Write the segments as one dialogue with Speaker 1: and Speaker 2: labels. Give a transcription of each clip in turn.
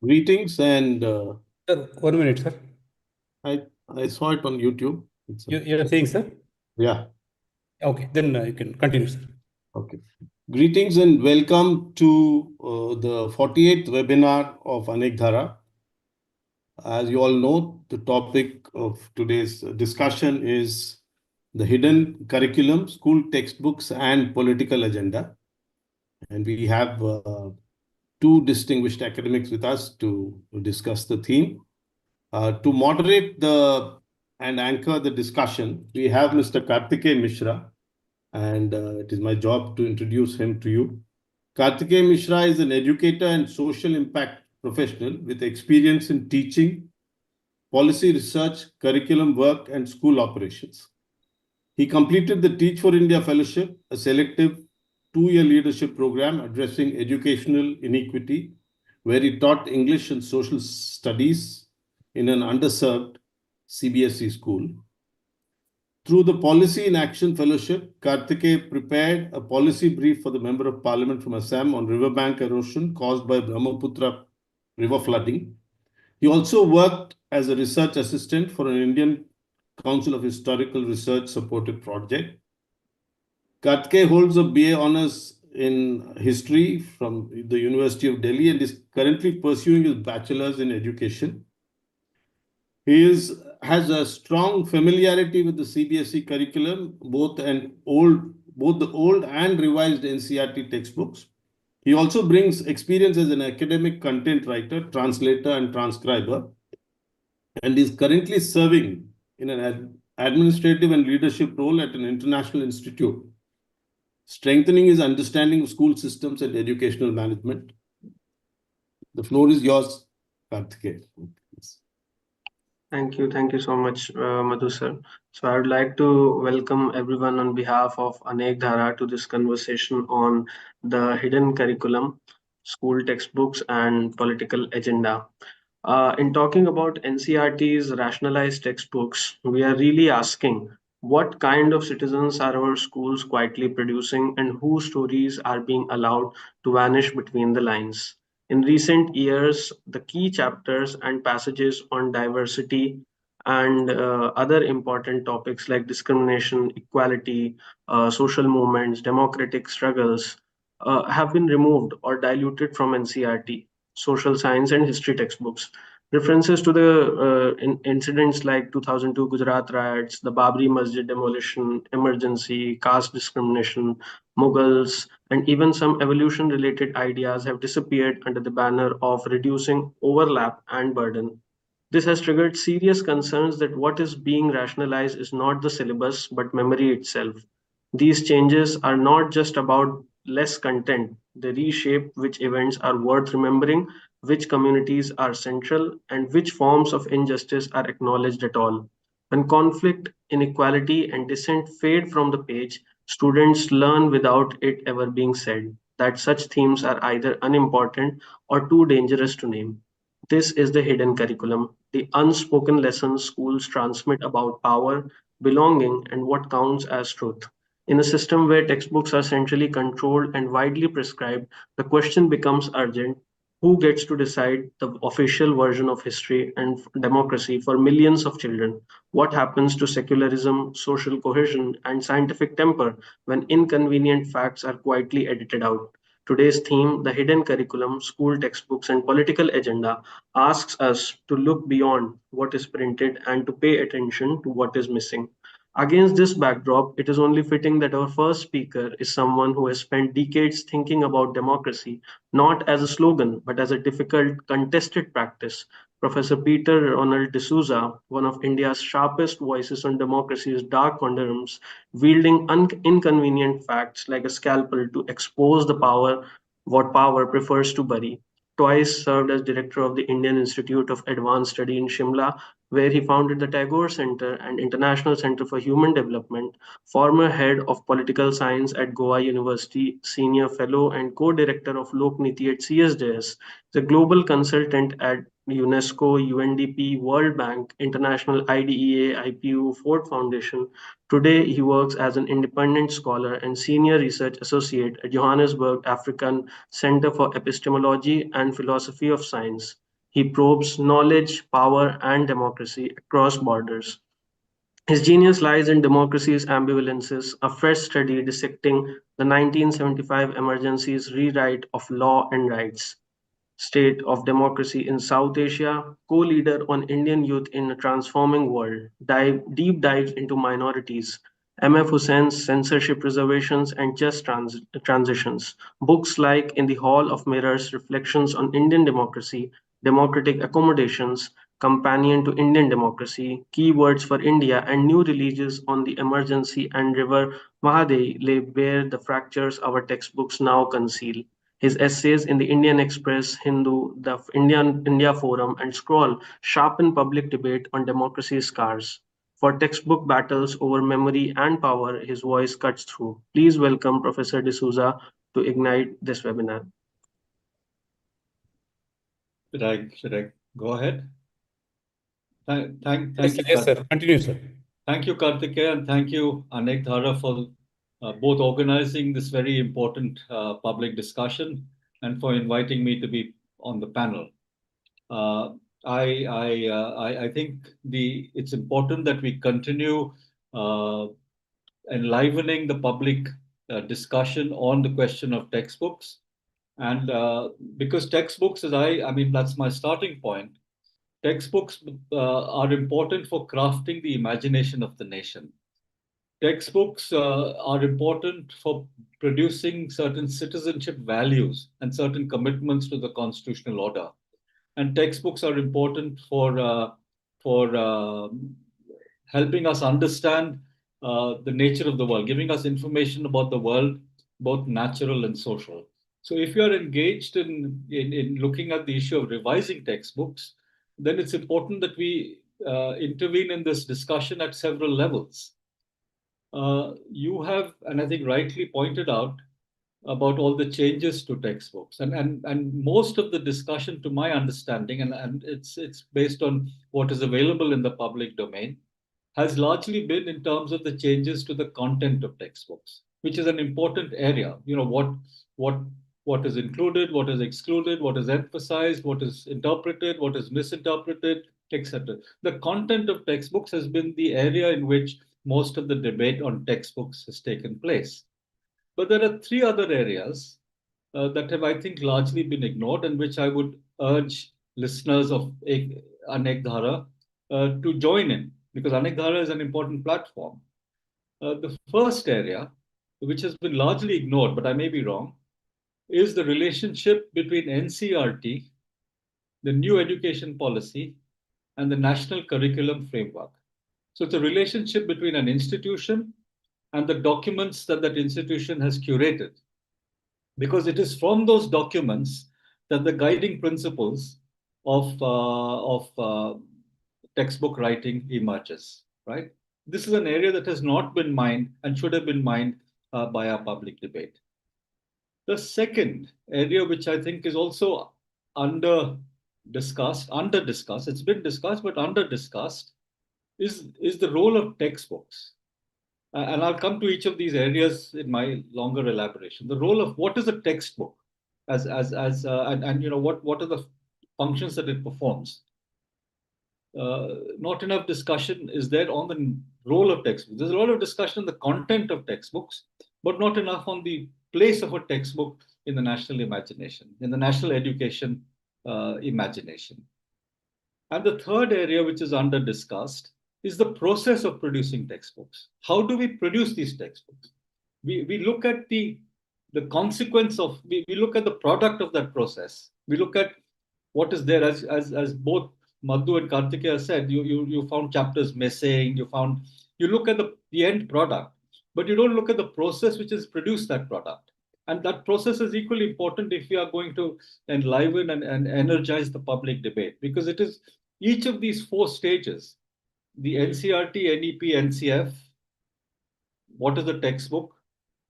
Speaker 1: Greetings and
Speaker 2: Sir, 1 minute, sir.
Speaker 1: I saw it on YouTube.
Speaker 2: You're saying, sir?
Speaker 1: Yeah.
Speaker 2: Okay, then you can continue, sir.
Speaker 1: Okay. Greetings and welcome to the 48th webinar of Anekdhara. As you all know, the topic of today's discussion is the hidden curriculum, school textbooks, and political agenda. And we have two distinguished academics with us to discuss the theme. To moderate and anchor the discussion, we have Mr. Kartikeya Mishra, and it is my job to introduce him to you. Kartikeya Mishra is an educator and social impact professional with experience in teaching, policy research, curriculum work, and school operations. He completed the Teach for India Fellowship, a selective 2-year leadership program addressing educational inequity, where he taught English and social studies in an underserved CBSE school. Through the Policy in Action Fellowship, Kartikeya prepared a policy brief for the Member of Parliament from Assam on riverbank erosion caused by Brahmaputra river flooding. He also worked as a research assistant for an Indian Council of Historical Research supported project. Kartikeya holds a BA Honours in History from the University of Delhi and is currently pursuing his Bachelor's in Education. He has a strong familiarity with the CBSE curriculum, both the old and revised NCERT textbooks. He also brings experience as an academic content writer, translator, and transcriber, and is currently serving in an administrative and leadership role at an international institute, strengthening his understanding of school systems and educational management. The floor is yours, Kartikeya.
Speaker 3: Thank you so much, Madhu sir. So I would like to welcome everyone on behalf of Anekdhara to this conversation on the hidden curriculum, school textbooks, and political agenda. In talking about NCERT's rationalized textbooks, we are really asking what kind of citizens are our schools quietly producing and whose stories are being allowed to vanish between the lines. In recent years, the key chapters and passages on diversity and other important topics like discrimination, equality, social movements, democratic struggles have been removed or diluted from NCERT, social science, and history textbooks. References to the incidents like 2002 Gujarat riots, the Babri Masjid demolition, emergency, caste discrimination, Mughals, and even some evolution related ideas have disappeared under the banner of reducing overlap and burden. This has triggered serious concerns that what is being rationalized is not the syllabus but memory itself. These changes are not just about less content, they reshape which events are worth remembering, which communities are central, and which forms of injustice are acknowledged at all. When conflict, inequality, and dissent fade from the page, students learn without it ever being said that such themes are either unimportant or too dangerous to name. This is the hidden curriculum, the unspoken lessons schools transmit about power, belonging, and what counts as truth. In a system where textbooks are centrally controlled and widely prescribed, the question becomes urgent: who gets to decide the official version of history and democracy for millions of children? What happens to secularism, social cohesion, and scientific temper when inconvenient facts are quietly edited out? Today's theme, the hidden curriculum, school textbooks, and political agenda, asks us to look beyond what is printed and to pay attention to what is missing. Against this backdrop, it is only fitting that our first speaker is someone who has spent decades thinking about democracy not as a slogan but as a difficult, contested practice. Professor Peter Ronald D'Souza, one of India's sharpest voices on democracy's dark undertones, wielding inconvenient facts like a scalpel to expose the power what power prefers to bury. Twice served as director of the Indian Institute of Advanced Study in Shimla, where he founded the Tagore Center and International Center for Human Development, former head of political science at Goa University, senior fellow and co-director of Lokniti at CSJS, the global consultant at UNESCO, UNDP, World Bank, International IDEA, IPU, Ford Foundation. Today, he works as an independent scholar and senior research associate at Johannesburg African Center for Epistemology and Philosophy of Science. He probes knowledge, power, and democracy across borders. His genius lies in democracy's ambivalences, a fresh study dissecting the 1975 emergency's rewrite of law and rights. State of Democracy in South Asia, co-leader on Indian youth in a transforming world, deep dives into minorities, M.F. Hussein's censorship reservations and just transitions. Books like In the Hall of Mirrors, Reflections on Indian Democracy, Democratic Accommodations, Companion to Indian Democracy, Keywords for India, and new releases on the emergency and River Mahadevi lay bare the fractures our textbooks now conceal. His essays in the Indian Express, Hindu, the India Forum, and Scroll sharpen public debate on democracy's scars. For textbook battles over memory and power, his voice cuts through. Please welcome Professor D'Souza to ignite this webinar.
Speaker 4: Should I go ahead? Thank
Speaker 2: Yes,
Speaker 4: you,
Speaker 2: sir. Yes, sir. Continue, sir.
Speaker 4: Thank you, Kartikeya, and thank you, Anekdhara, for both organizing this very important public discussion and for inviting me to be on the panel. I think it's important that we continue enlivening the public discussion on the question of textbooks. And because textbooks, I mean, that's my starting point. Textbooks are important for crafting the imagination of the nation. Textbooks are important for producing certain citizenship values and certain commitments to the constitutional order. And textbooks are important for helping us understand the nature of the world, giving us information about the world, both natural and social. So if you are engaged in looking at the issue of revising textbooks, then it's important that we intervene in this discussion at several levels. You have, and I think rightly pointed out, about all the changes to textbooks. And most of the discussion, to my understanding, and it's based on what is available in the public domain, has largely been in terms of the changes to the content of textbooks, which is an important area. You know, what is included, what is excluded, what is emphasized, what is interpreted, what is misinterpreted, etc. The content of textbooks has been the area in which most of the debate on textbooks has taken place. But there are three other areas that have, I think, largely been ignored, and which I would urge listeners of Anekdhara to join in, because Anekdhara is an important platform. The first area, which has been largely ignored, but I may be wrong, is the relationship between NCERT, the new education policy, and the national curriculum framework. So it's a relationship between an institution and the documents that that institution has curated. Because it is from those documents that the guiding principles of textbook writing emerges, right? This is an area that has not been mined and should have been mined by our public debate. The second area, which I think is also under-discussed, it's been discussed, but under-discussed, is the role of textbooks. And I'll come to each of these areas in my longer elaboration. The role of what is a textbook, and you know what are the functions that it performs. Not enough discussion is there on the role of textbooks. There's a lot of discussion on the content of textbooks, but not enough on the place of a textbook in the national imagination, in the national education imagination. And the third area, which is under-discussed, is the process of producing textbooks. How do we produce these textbooks? We look at the consequence of, we look at the product of that process. We look at what is there, as both Madhu and Kartikeya said, you found chapters missing, you look at the end product, but you don't look at the process which has produced that product. And that process is equally important if we are going to enliven and energize the public debate, because it is each of these four stages: the NCERT, NEP, NCF, what is the textbook,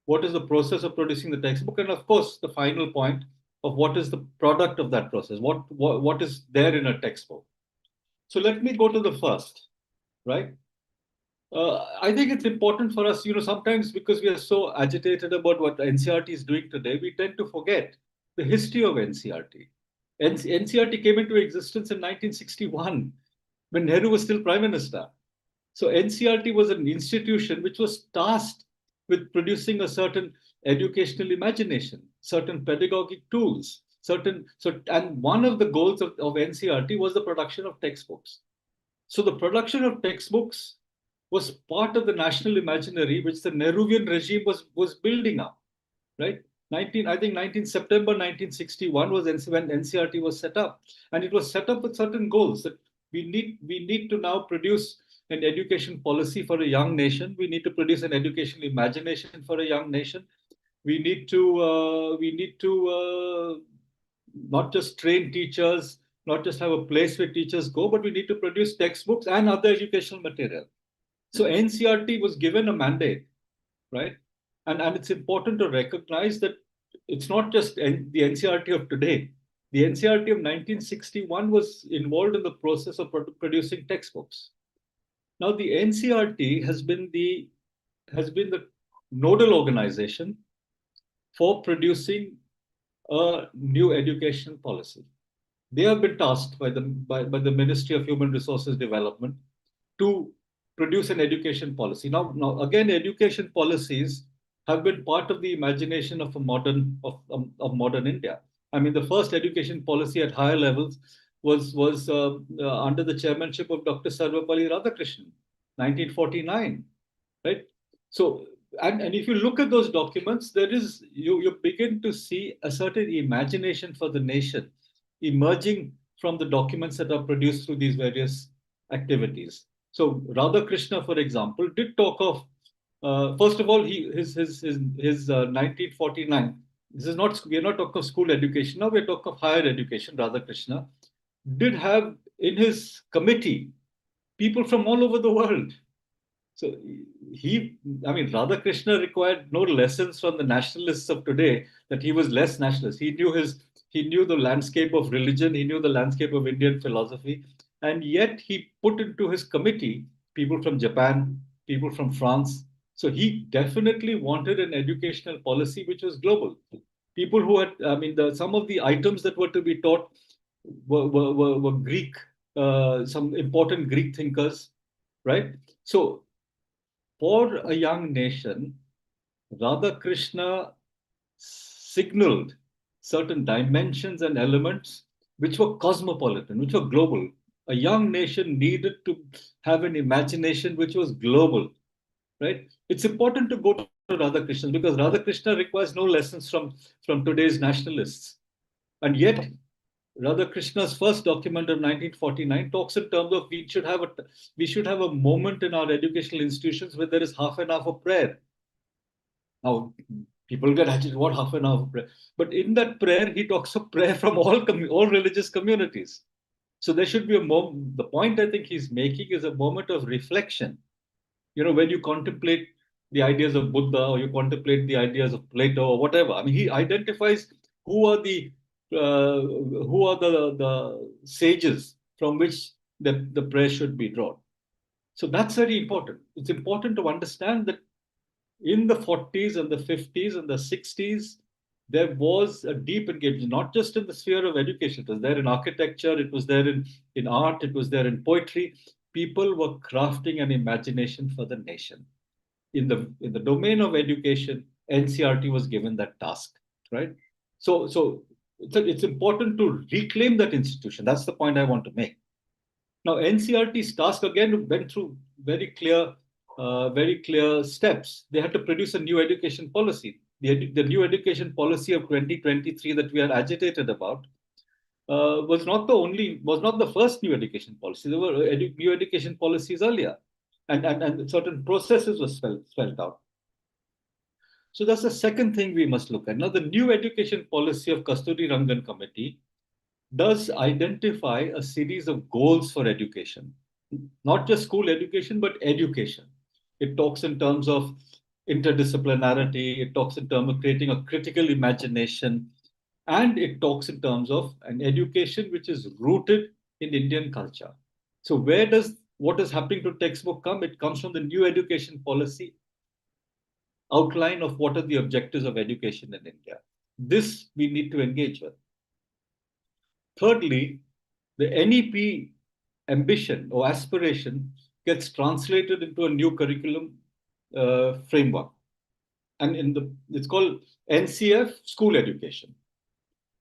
Speaker 4: what is the process of producing the textbook, and of course, the final point of what is the product of that process, what is there in a textbook. So let me go to the first, right? I think it's important for us, sometimes because we are so agitated about what NCERT is doing today, we tend to forget the history of NCERT. NCERT came into existence in 1961 when Nehru was still Prime Minister. So NCERT was an institution which was tasked with producing a certain educational imagination, certain pedagogic tools, and one of the goals of NCERT was the production of textbooks. So the production of textbooks was part of the national imaginary which the Nehruvian regime was building up, right? 19 September 1961 was when NCERT was set up, and it was set up with certain goals that we need to now produce an education policy for a young nation. We need to produce an educational imagination for a young nation. We need to not just train teachers, not just have a place where teachers go, but we need to produce textbooks and other educational material. So NCERT was given a mandate, right? And it's important to recognize that it's not just the NCERT of today. The NCERT of 1961 was involved in the process of producing textbooks. Now, the NCERT has been the nodal organization for producing a new education policy. They have been tasked by the Ministry of Human Resources Development to produce an education policy. Now again, education policies have been part of the imagination of modern India. I mean, the first education policy at higher levels was under the chairmanship of Dr. Sarvepalli Radhakrishnan, 1949, right? So, and if you look at those documents, there is you begin to see a certain imagination for the nation emerging from the documents that are produced through these various activities. So Radhakrishna, for example, did talk of first of all his 1949. This is not, we are not talking of school education now. We are talking of higher education. Radhakrishna did have in his committee people from all over the world. So Radhakrishna required no lessons from the nationalists of today that he was less nationalist. He knew the landscape of religion, he knew the landscape of Indian philosophy, and yet he put into his committee people from Japan, people from France. So he definitely wanted an educational policy which was global. People who had, some of the items that were to be taught were Greek, some important Greek thinkers, right? So for a young nation, Radhakrishna signaled certain dimensions and elements which were cosmopolitan, which were global. A young nation needed to have an imagination which was global, right? It's important to go to Radhakrishna because Radhakrishna requires no lessons from today's nationalists. And yet, Radhakrishna's first document of 1949 talks in terms of we should have a moment in our educational institutions where there is half an hour for prayer. Now, people get agitated, what half an hour for prayer? But in that prayer, he talks of prayer from all religious communities. So there should be the point I think he's making is a moment of reflection. When you contemplate the ideas of Buddha or you contemplate the ideas of Plato or whatever, I mean, he identifies who are the sages from which the prayer should be drawn. So that's very important. It's important to understand that in the 40s and the 50s and the 60s, there was a deep engagement, not just in the sphere of education. It was there in architecture, it was there in art, it was there in poetry. People were crafting an imagination for the nation. In the domain of education, NCERT was given that task, right? So it's important to reclaim that institution. That's the point I want to make. Now, NCERT's task again went through very clear steps. They had to produce a new education policy. The new education policy of 2023 that we are agitated about was not the first new education policy. There were new education policies earlier, and certain processes were spelled out. So that's the second thing we must look at. Now, the new education policy of Kasturi Rangan Committee does identify a series of goals for education, not just school education, but education. It talks in terms of interdisciplinarity, it talks in terms of creating a critical imagination, and it talks in terms of an education which is rooted in Indian culture. So where does what is happening to textbook come? It comes from the new education policy outline of what are the objectives of education in India. This we need to engage with. Thirdly, the NEP ambition or aspiration gets translated into a new curriculum framework. And it's called NCF, school education.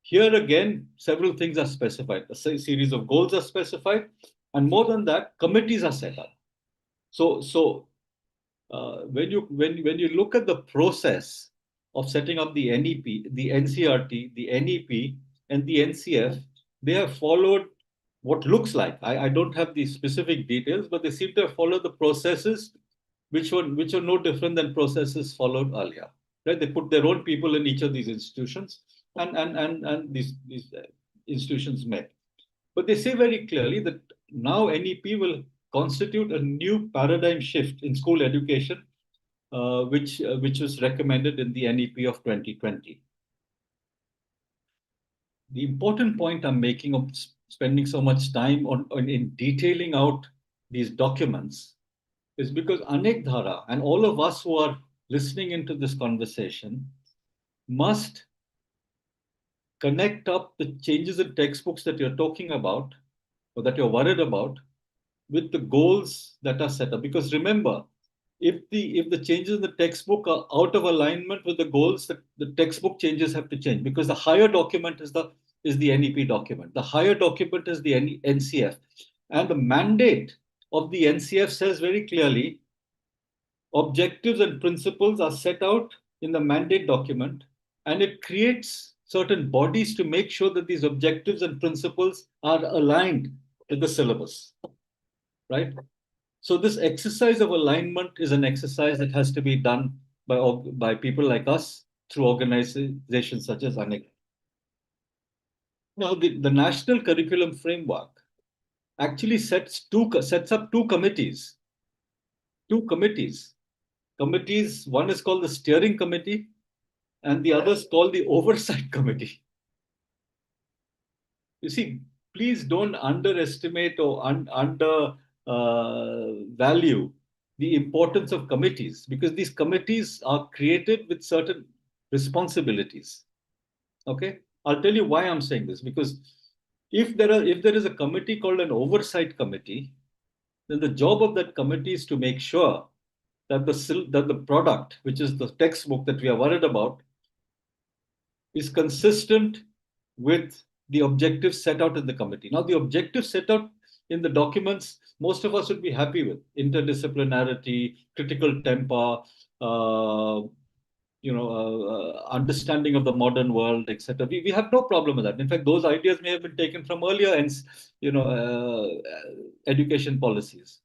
Speaker 4: Here again, several things are specified. A series of goals are specified, and more than that, committees are set up. So when you look at the process of setting up the NEP, the NCERT, the NEP, and the NCF, they have followed what looks like. I don't have the specific details, but they seem to have followed the processes which were no different than processes followed earlier. Right? They put their own people in each of these institutions, and these institutions met. But they say very clearly that now NEP will constitute a new paradigm shift in school education, which was recommended in the NEP of 2020. The important point I'm making of spending so much time in detailing out these documents is because Anekdhara and all of us who are listening into this conversation must connect up the changes in textbooks that you're talking about or that you're worried about with the goals that are set up. Because remember, if the changes in the textbook are out of alignment with the goals, the textbook changes have to change, because the higher document is the NEP document. The higher document is the NCF. And the mandate of the NCF says very clearly, objectives and principles are set out in the mandate document, and it creates certain bodies to make sure that these objectives and principles are aligned with the syllabus, right? So this exercise of alignment is an exercise that has to be done by people like us through organizations such as ANEC. Now, the National Curriculum Framework actually sets up two committees. Committees, one is called the Steering Committee, and the other is called the Oversight Committee. You see, please don't underestimate or value the importance of committees, because these committees are created with certain responsibilities. Okay, I'll tell you why I'm saying this. Because if there is a committee called an Oversight Committee, then the job of that committee is to make sure that the product, which is the textbook that we are worried about, is consistent with the objectives set out in the committee. Now, the objectives set out in the documents, most of us would be happy with: interdisciplinarity, critical temper, understanding of the modern world, etc. We have no problem with that. In fact, those ideas may have been taken from earlier education policies.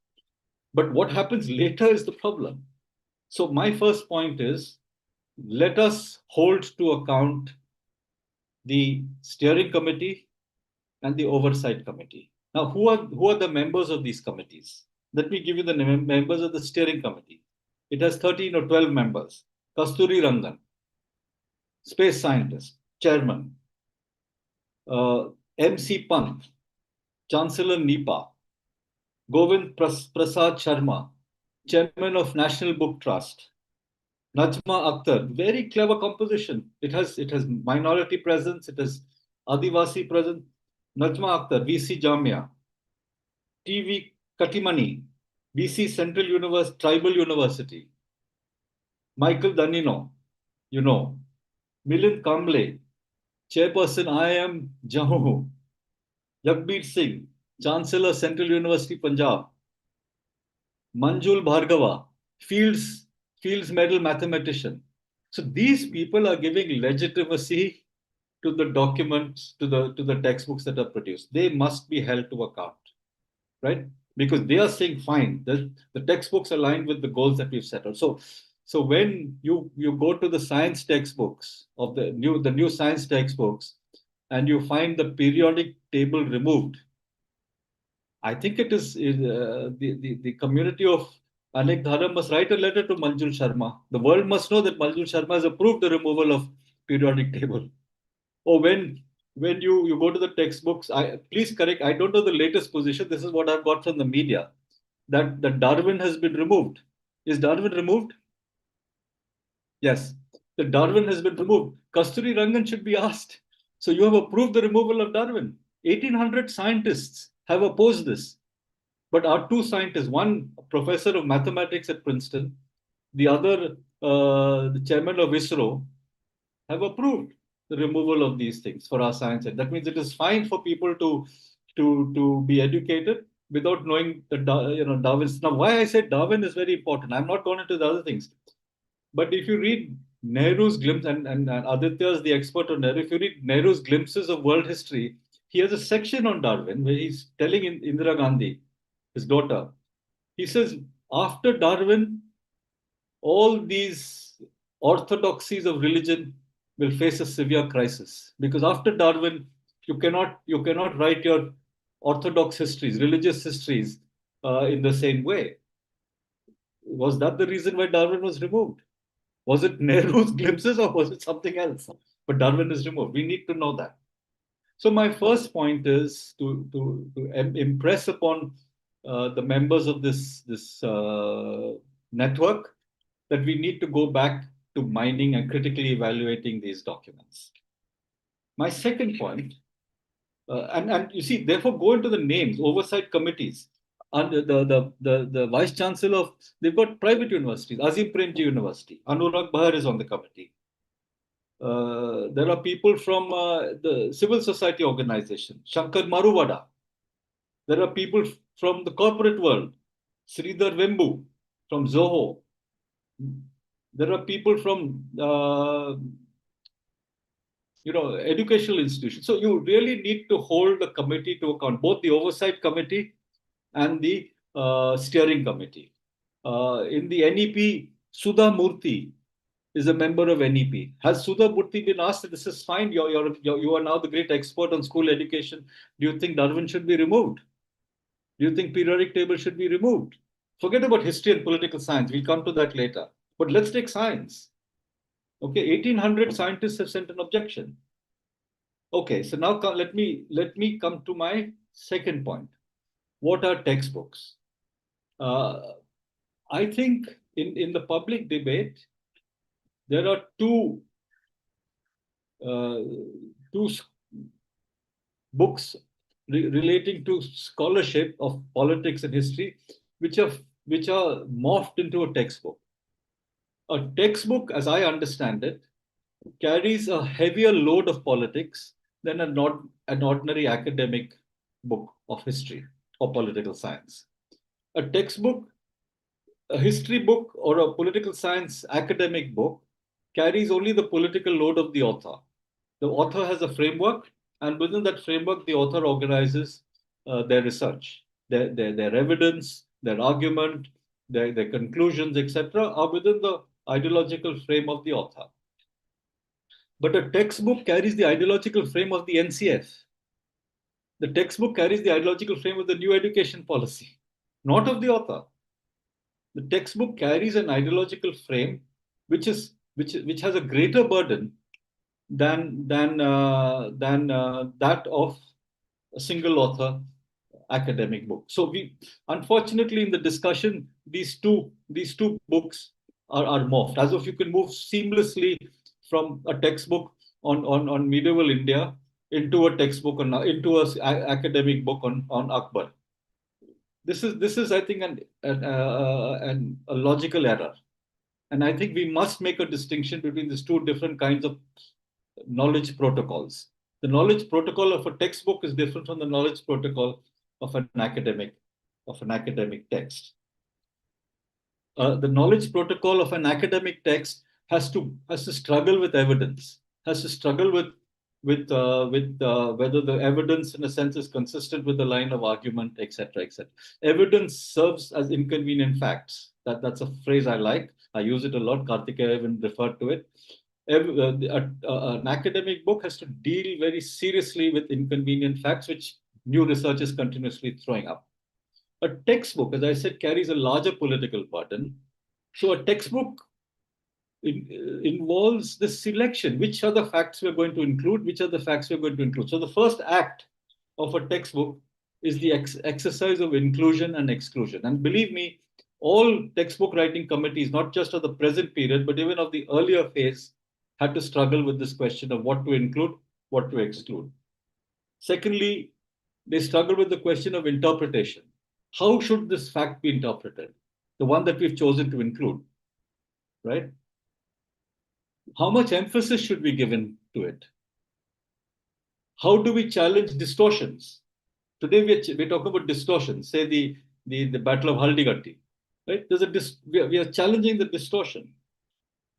Speaker 4: But what happens later is the problem. So my first point is, let us hold to account the Steering Committee and the Oversight Committee. Now, who are the members of these committees? Let me give you the members of the Steering Committee. It has 13 or 12 members. Kasturi Rangan, space scientist, chairman. MC Pant, Chancellor NIPA. Govind Prasad Sharma, chairman of National Book Trust. Najma Akhtar, very clever composition. It has minority presence, it has Adivasi presence. Najma Akhtar, VC Jamia. TV Katimani, VC Central Tribal University. Michael Danino, Milind Kamble, chairperson IIM Jammu. Jagbir Singh, Chancellor Central University Punjab. Manjul Bhargava, Fields Medal mathematician. So these people are giving legitimacy to the documents, to the textbooks that are produced. They must be held to account, right? Because they are saying, fine, the textbooks align with the goals that we've set out. So when you go to the science textbooks of the new science textbooks, and you find the periodic table removed, I think it is the community of Anekdhara must write a letter to Manjul Sharma. The world must know that Manjul Sharma has approved the removal of periodic table. Or when you go to the textbooks, please correct, I don't know the latest position. This is what I've got from the media, that Darwin has been removed. Is Darwin removed? Yes, the Darwin has been removed. Kasturi Rangan should be asked. So you have approved the removal of Darwin. 1800 scientists have opposed this. But our two scientists, one professor of mathematics at Princeton, the other the chairman of ISRO, have approved the removal of these things for our science. And that means it is fine for people to be educated without knowing the Darwin's. Now, why I said Darwin is very important. I'm not going into the other things, but if you read Nehru's glimpse and Aditya is the expert on Nehru, if you read Nehru's glimpses of world history, he has a section on Darwin where he's telling Indira Gandhi, his daughter, he says, after Darwin, all these orthodoxies of religion will face a severe crisis, because after Darwin, you cannot write your orthodox histories, religious histories, in the same way. Was that the reason why Darwin was removed? Was it Nehru's glimpses or was it something else? But Darwin is removed. We need to know that. So my first point is to impress upon the members of this network that we need to go back to mining and critically evaluating these documents. My second point, and you see, therefore, go into the names, oversight committees. And the vice chancellor of, they've got private universities, Azim Premji University, Anurag Bahar is on the committee. There are people from the civil society organization, Shankar Maruvada. There are people from the corporate world, Sridhar Vembu from Zoho. There are people from educational institutions. So you really need to hold the committee to account, both the oversight committee and the steering committee. In the NEP, Sudha Murthy is a member of NEP. Has Sudha Murthy been asked, this is fine, you are now the great expert on school education, do you think Darwin should be removed? Do you think periodic table should be removed? Forget about history and political science, we'll come to that later. But let's take science. Okay, 1800 scientists have sent an objection. Okay, so now let me come to my second point. What are textbooks? I think in the public debate, there are two books relating to scholarship of politics and history, which are morphed into a textbook. A textbook, as I understand it, carries a heavier load of politics than an ordinary academic book of history or political science. A textbook, a history book, or a political science academic book carries only the political load of the author. The author has a framework, and within that framework, the author organizes their research, their evidence, their argument, their conclusions, etc., are within the ideological frame of the author. But a textbook carries the ideological frame of the NCF. The textbook carries the ideological frame of the new education policy, not of the author. The textbook carries an ideological frame which has a greater burden than that of a single author academic book. So we, unfortunately, in the discussion, these two books are morphed, as if you can move seamlessly from a textbook on medieval India into a textbook into an academic book on Akbar. This is I think a logical error, and I think we must make a distinction between these two different kinds of knowledge protocols. The knowledge protocol of a textbook is different from the knowledge protocol of an academic text. The knowledge protocol of an academic text has to struggle with evidence, has to struggle with whether the evidence, in a sense, is consistent with the line of argument, etc., etc. Evidence serves as inconvenient facts. That's a phrase I like. I use it a lot. Karthikeya even referred to it. An academic book has to deal very seriously with inconvenient facts, which new research is continuously throwing up. A textbook, as I said, carries a larger political burden. So a textbook involves the selection. Which are the facts we're going to include? Which are the facts we're going to include? So the first act of a textbook is the exercise of inclusion and exclusion. And believe me, all textbook writing committees, not just of the present period, but even of the earlier phase, had to struggle with this question of what to include, what to exclude. Secondly, they struggle with the question of interpretation. How should this fact be interpreted? The one that we've chosen to include, right? How much emphasis should be given to it? How do we challenge distortions? Today we're talking about distortions, say the Battle of Haldigatti, right? We are challenging the distortion.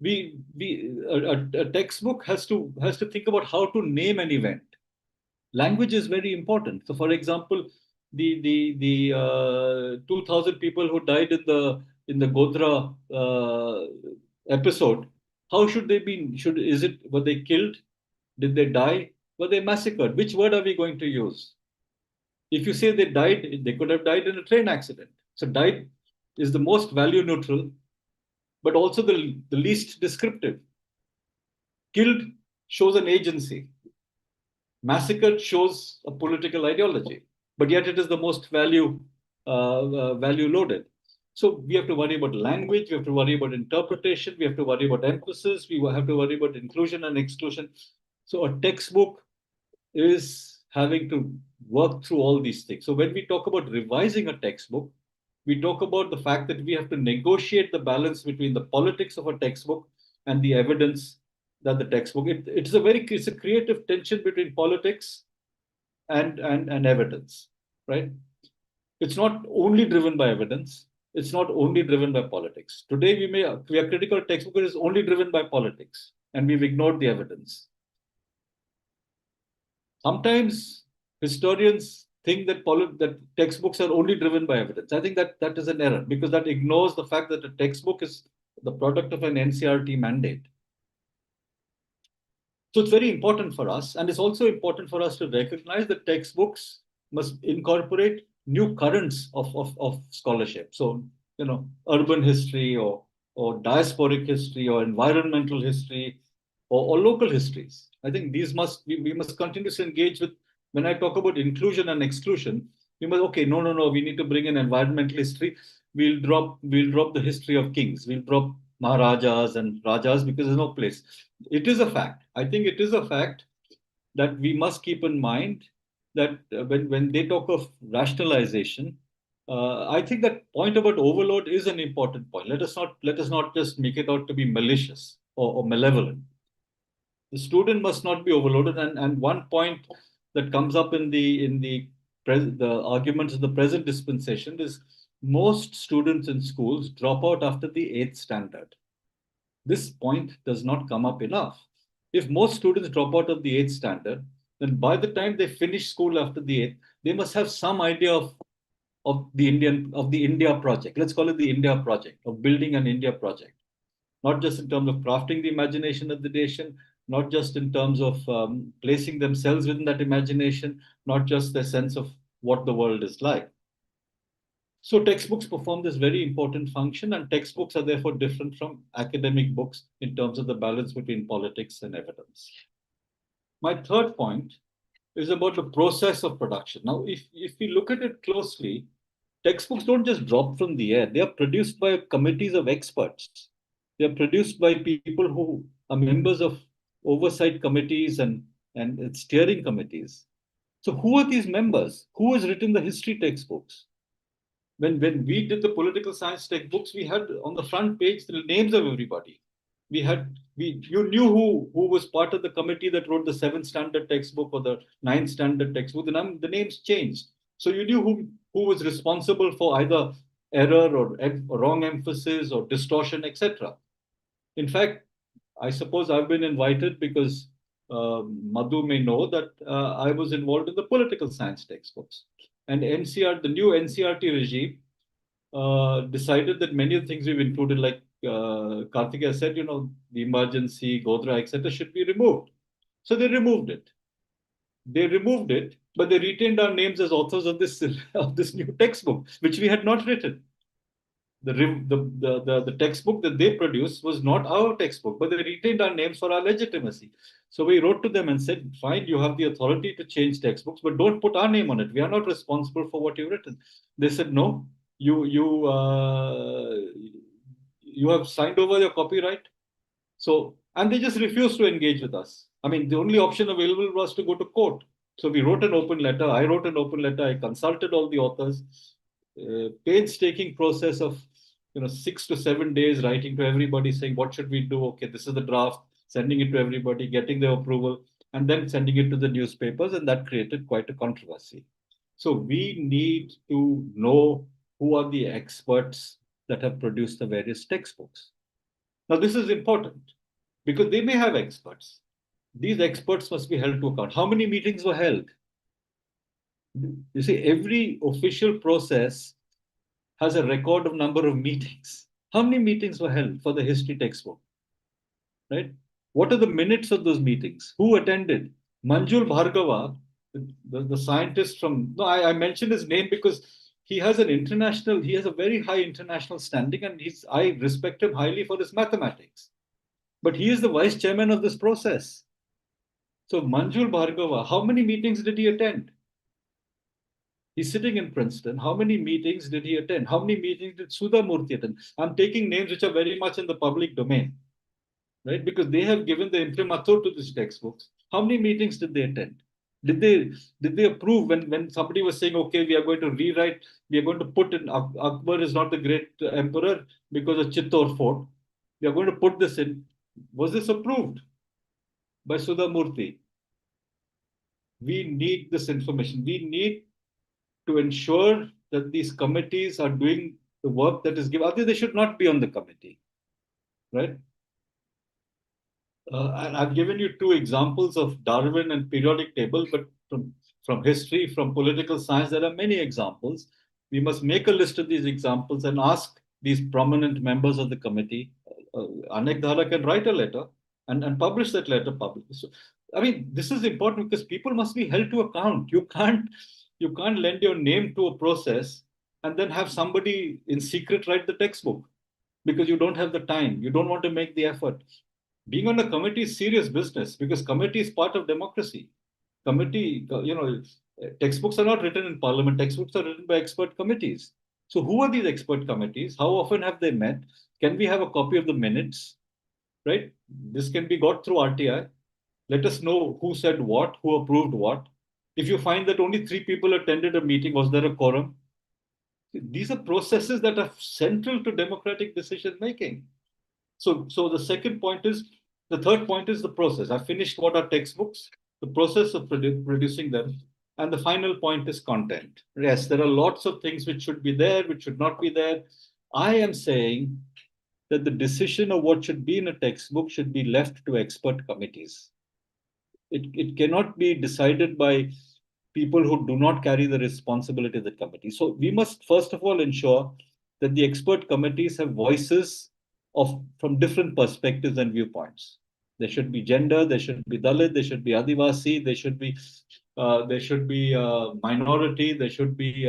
Speaker 4: A textbook has to think about how to name an event. Language is very important. So, for example, the 2,000 people who died in the Godhra episode, how should they be? Were they killed? Did they die? Were they massacred? Which word are we going to use? If you say they died, they could have died in a train accident. So died is the most value neutral, but also the least descriptive. Killed shows an agency. Massacred shows a political ideology, but yet it is the most value loaded. So we have to worry about language, we have to worry about interpretation, we have to worry about emphasis, we have to worry about inclusion and exclusion. So a textbook is having to work through all these things. So when we talk about revising a textbook, we talk about the fact that we have to negotiate the balance between the politics of a textbook and the evidence that the textbook. It's a creative tension between politics and evidence, right? It's not only driven by evidence. It's not only driven by politics. Today we are critical of textbook is only driven by politics, and we've ignored the evidence. Sometimes historians think that textbooks are only driven by evidence. I think that is an error, because that ignores the fact that a textbook is the product of an NCERT mandate. So it's very important for us, and it's also important for us to recognize that textbooks must incorporate new currents of scholarship. So, urban history or diasporic history or environmental history or local histories. I think we must continuously engage with. When I talk about inclusion and exclusion, we need to bring in environmental history. We'll drop the history of kings. We'll drop Maharajas and Rajas because there's no place. It is a fact. I think it is a fact that we must keep in mind that when they talk of rationalization, I think that point about overload is an important point. Let us not just make it out to be malicious or malevolent. The student must not be overloaded. And one point that comes up in the arguments of the present dispensation is most students in schools drop out after the 8th standard. This point does not come up enough. If most students drop out of the 8th standard, then by the time they finish school after the 8th, they must have some idea of the India project. Let's call it the India project, of building an India project. Not just in terms of crafting the imagination of the nation, not just in terms of placing themselves within that imagination, not just their sense of what the world is like. So textbooks perform this very important function, and textbooks are therefore different from academic books in terms of the balance between politics and evidence. My third point is about the process of production. Now, if we look at it closely, textbooks don't just drop from the air. They are produced by committees of experts. They are produced by people who are members of oversight committees and steering committees. So who are these members? Who has written the history textbooks? When we did the political science textbooks, we had on the front page the names of everybody. You knew who was part of the committee that wrote the 7th standard textbook or the 9th standard textbook. The names changed. So you knew who was responsible for either error or wrong emphasis or distortion, etc. In fact, I suppose I've been invited because Madhu may know that I was involved in the political science textbooks. And the new NCERT regime decided that many of the things we've included, like Karthikeya said, the emergency, Godhra, etc., should be removed. So they removed it. But they retained our names as authors of this new textbook, which we had not written. The textbook that they produced was not our textbook, but they retained our names for our legitimacy. So we wrote to them and said, fine, you have the authority to change textbooks, but don't put our name on it. We are not responsible for what you've written. They said, no, you have signed over your copyright. So, and they just refused to engage with us. I mean, the only option available was to go to court. So we wrote an open letter. I wrote an open letter. I consulted all the authors. Painstaking process of 6 to 7 days writing to everybody saying what should we do? Okay, this is the draft. Sending it to everybody, getting their approval, and then sending it to the newspapers, and that created quite a controversy. So we need to know who are the experts that have produced the various textbooks. Now, this is important because they may have experts. These experts must be held to account. How many meetings were held? You see, every official process has a record of number of meetings. How many meetings were held for the history textbook? Right? What are the minutes of those meetings? Who attended? Manjul Bhargava, the scientist from, no, I mentioned his name because he has a very high international standing, and I respect him highly for his mathematics. But he is the vice chairman of this process. So Manjul Bhargava, how many meetings did he attend? He's sitting in Princeton. How many meetings did he attend? How many meetings did Sudha Murthy attend? I'm taking names which are very much in the public domain, right? Because they have given the imprimatur to these textbooks. How many meetings did they attend? Did they approve when somebody was saying, okay, we are going to rewrite, we are going to put in Akbar is not the great emperor because of Chittor fort. We are going to put this in. Was this approved by Sudha Murthy? We need this information. We need to ensure that these committees are doing the work that is given. Otherwise, they should not be on the committee, right? And I've given you two examples of Darwin and periodic table, but from history, from political science, there are many examples. We must make a list of these examples and ask these prominent members of the committee. Anekdhara can write a letter and publish that letter publicly. So, I mean, this is important because people must be held to account. You can't lend your name to a process and then have somebody in secret write the textbook because you don't have the time. You don't want to make the effort. Being on a committee is serious business because committee is part of democracy. Committee, textbooks are not written in parliament. Textbooks are written by expert committees. So who are these expert committees? How often have they met? Can we have a copy of the minutes? Right? This can be got through RTI. Let us know who said what, who approved what. If you find that only 3 people attended a meeting, was there a quorum? These are processes that are central to democratic decision making. So the third point is the process. I finished what are textbooks, the process of producing them, and the final point is content. Yes, there are lots of things which should be there, which should not be there. I am saying that the decision of what should be in a textbook should be left to expert committees. It cannot be decided by people who do not carry the responsibility of the committee. So we must first of all ensure that the expert committees have voices from different perspectives and viewpoints. There should be gender, there should be Dalit, there should be Adivasi, there should be minority, there should be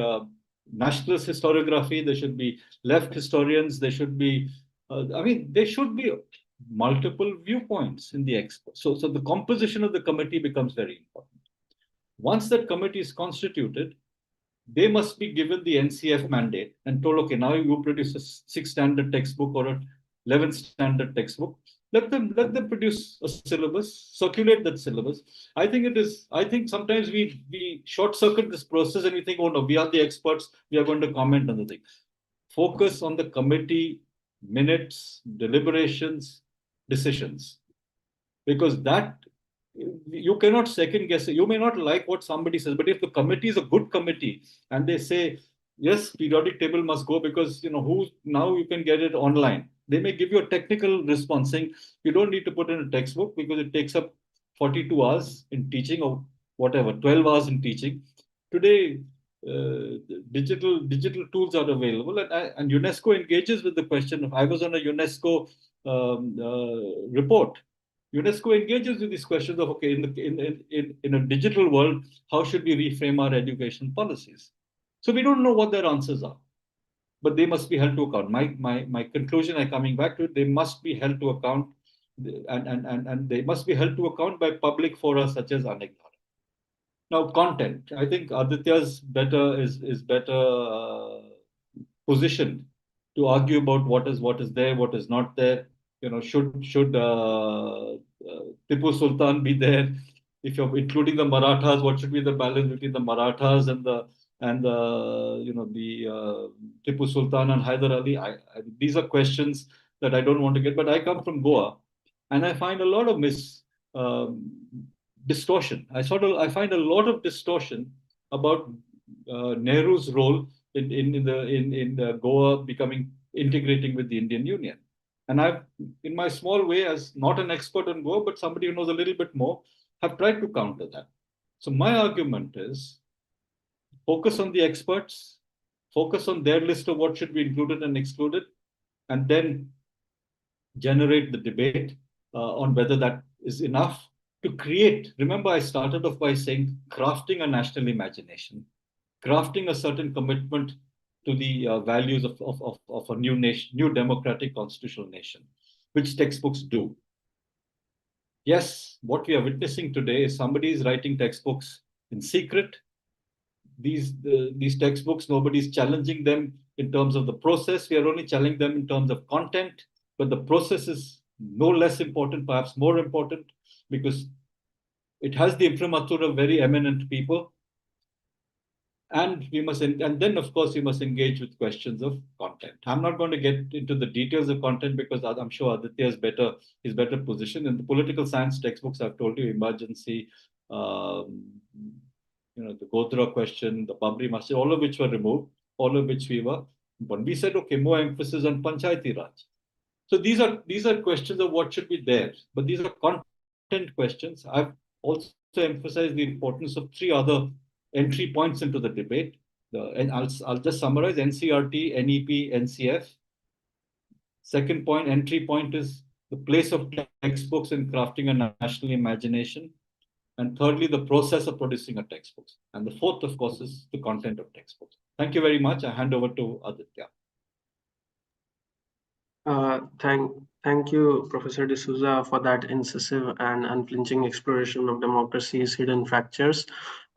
Speaker 4: nationalist historiography, there should be left historians, there should be, there should be multiple viewpoints in the expert. So the composition of the committee becomes very important. Once that committee is constituted, they must be given the NCF mandate and told, okay, now you produce a 6 standard textbook or a 11 standard textbook. Let them produce a syllabus, circulate that syllabus. I think sometimes we short circuit this process and we think, oh no, we are the experts, we are going to comment on the thing. Focus on the committee minutes, deliberations, decisions, because that you cannot second guess it. You may not like what somebody says, but if the committee is a good committee and they say, yes, periodic table must go because now you can get it online. They may give you a technical response saying you don't need to put in a textbook because it takes up 42 hours in teaching or whatever, 12 hours in teaching. Today, digital tools are available, and UNESCO engages with the question of. I was on a UNESCO report. UNESCO engages with these questions of, okay, in a digital world, how should we reframe our education policies? So we don't know what their answers are, but they must be held to account. My conclusion, I'm coming back to it, they must be held to account, and they must be held to account by public fora such as Anekdhara. Now, content. I think Aditya's is better positioned to argue about what is there, what is not there. Should Tipu Sultan be there? if you're including the Marathas, what should be the balance between the Marathas and the Tipu Sultan and Hyder Ali? These are questions that I don't want to get. But I come from Goa, and I find a lot of distortion. I find a lot of distortion about Nehru's role in Goa integrating with the Indian Union. And I've, in my small way, as not an expert on Goa, but somebody who knows a little bit more, have tried to counter that. So my argument is focus on the experts, focus on their list of what should be included and excluded, and then generate the debate on whether that is enough to create. Remember, I started off by saying crafting a national imagination, crafting a certain commitment to the values of a new nation, new democratic constitutional nation, which textbooks do. Yes, what we are witnessing today is somebody is writing textbooks in secret. These textbooks, nobody's challenging them in terms of the process. We are only challenging them in terms of content, but the process is no less important, perhaps more important, because it has the imprimatur of very eminent people. And then of course we must engage with questions of content. I'm not going to get into the details of content because I'm sure Aditya is better positioned. In the political science textbooks, I've told you, emergency, the Godhra question, the Babri Masjid, all of which were removed, all of which but we said, okay, more emphasis on Panchayati Raj. So these are questions of what should be there, but these are content questions. I've also emphasized the importance of three other entry points into the debate. And I'll just summarize: NCERT, NEP, NCF. Second point, entry point, is the place of textbooks in crafting a national imagination. And thirdly, the process of producing a textbook. And the fourth, of course, is the content of textbooks. Thank you very much. I hand over to Aditya.
Speaker 3: Thank you, Professor D'Souza, for that incisive and unflinching exploration of democracy's hidden fractures.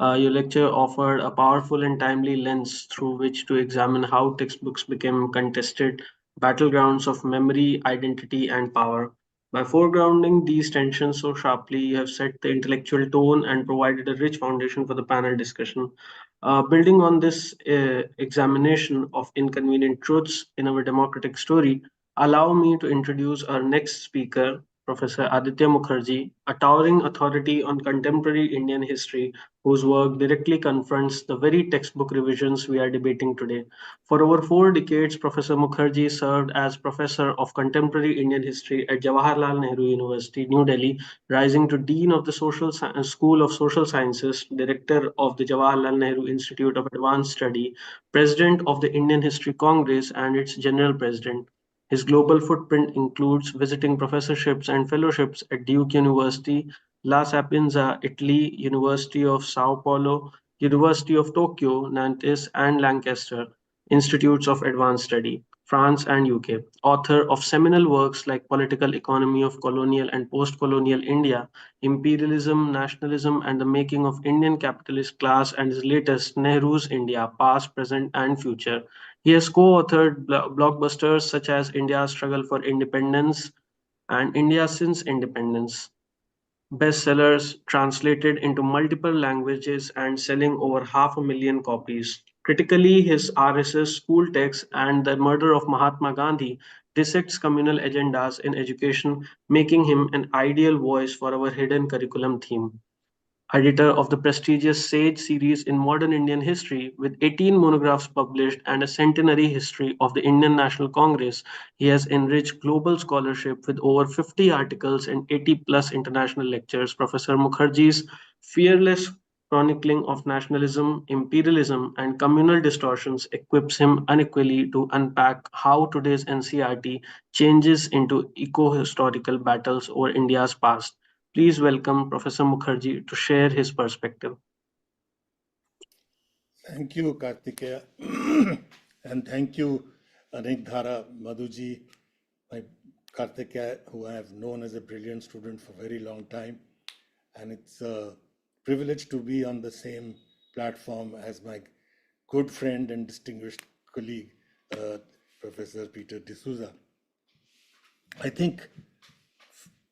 Speaker 3: Your lecture offered a powerful and timely lens through which to examine how textbooks became contested battlegrounds of memory, identity, and power. By foregrounding these tensions so sharply, you have set the intellectual tone and provided a rich foundation for the panel discussion. Building on this examination of inconvenient truths in our democratic story, allow me to introduce our next speaker, Professor Aditya Mukherjee, a towering authority on contemporary Indian history whose work directly confronts the very textbook revisions we are debating today. For over 4 decades, Professor Mukherjee served as Professor of Contemporary Indian History at Jawaharlal Nehru University, New Delhi, rising to Dean of the School of Social Sciences, Director of the Jawaharlal Nehru Institute of Advanced Study, President of the Indian History Congress, and its General President. His global footprint includes visiting professorships and fellowships at Duke University, La Sapienza, Italy, University of Sao Paulo, University of Tokyo, Nantes, and Lancaster Institutes of Advanced Study, France and UK. Author of seminal works like Political Economy of Colonial and Post-Colonial India, Imperialism, Nationalism, and the Making of Indian Capitalist Class, and his latest, Nehru's India, Past, Present, and Future. He has co-authored blockbusters such as India's Struggle for Independence and India Since Independence, bestsellers translated into multiple languages and selling over 500,000 copies. Critically, his RSS school text and the murder of Mahatma Gandhi dissects communal agendas in education, making him an ideal voice for our hidden curriculum theme. Editor of the prestigious Sage series in modern Indian history, with 18 monographs published and a centenary history of the Indian National Congress, he has enriched global scholarship with over 50 articles and 80 plus international lectures. Professor Mukherjee's fearless chronicling of nationalism, imperialism, and communal distortions equips him unequally to unpack how today's NCERT changes into eco-historical battles over India's past. Please welcome Professor Mukherjee to share his perspective.
Speaker 5: Thank you, Kartikeya. And thank you, Anekdhara Madhuji, my Kartikeya, who I have known as a brilliant student for a very long time. And it's a privilege to be on the same platform as my good friend and distinguished colleague, Professor Peter D'Souza. I think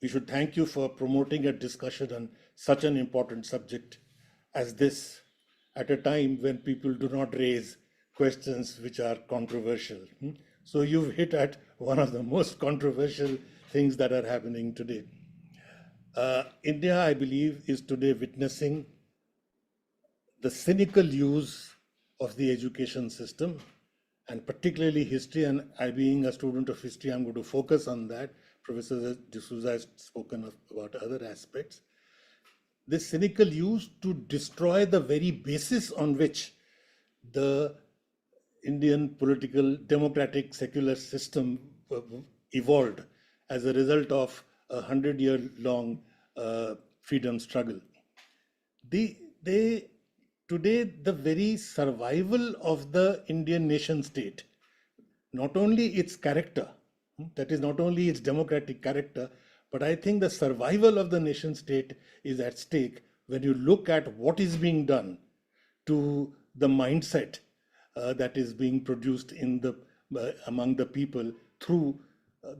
Speaker 5: we should thank you for promoting a discussion on such an important subject as this at a time when people do not raise questions which are controversial. So you've hit at one of the most controversial things that are happening today. India, I believe, is today witnessing the cynical use of the education system, and particularly history. And I, being a student of history, I'm going to focus on that. Professor D'Souza has spoken about other aspects. This cynical use to destroy the very basis on which the Indian political, democratic, secular system evolved as a result of a 100-year-long freedom struggle. Today, the very survival of the Indian nation state, not only its character, that is not only its democratic character, but I think the survival of the nation state is at stake when you look at what is being done to the mindset that is being produced in among the people through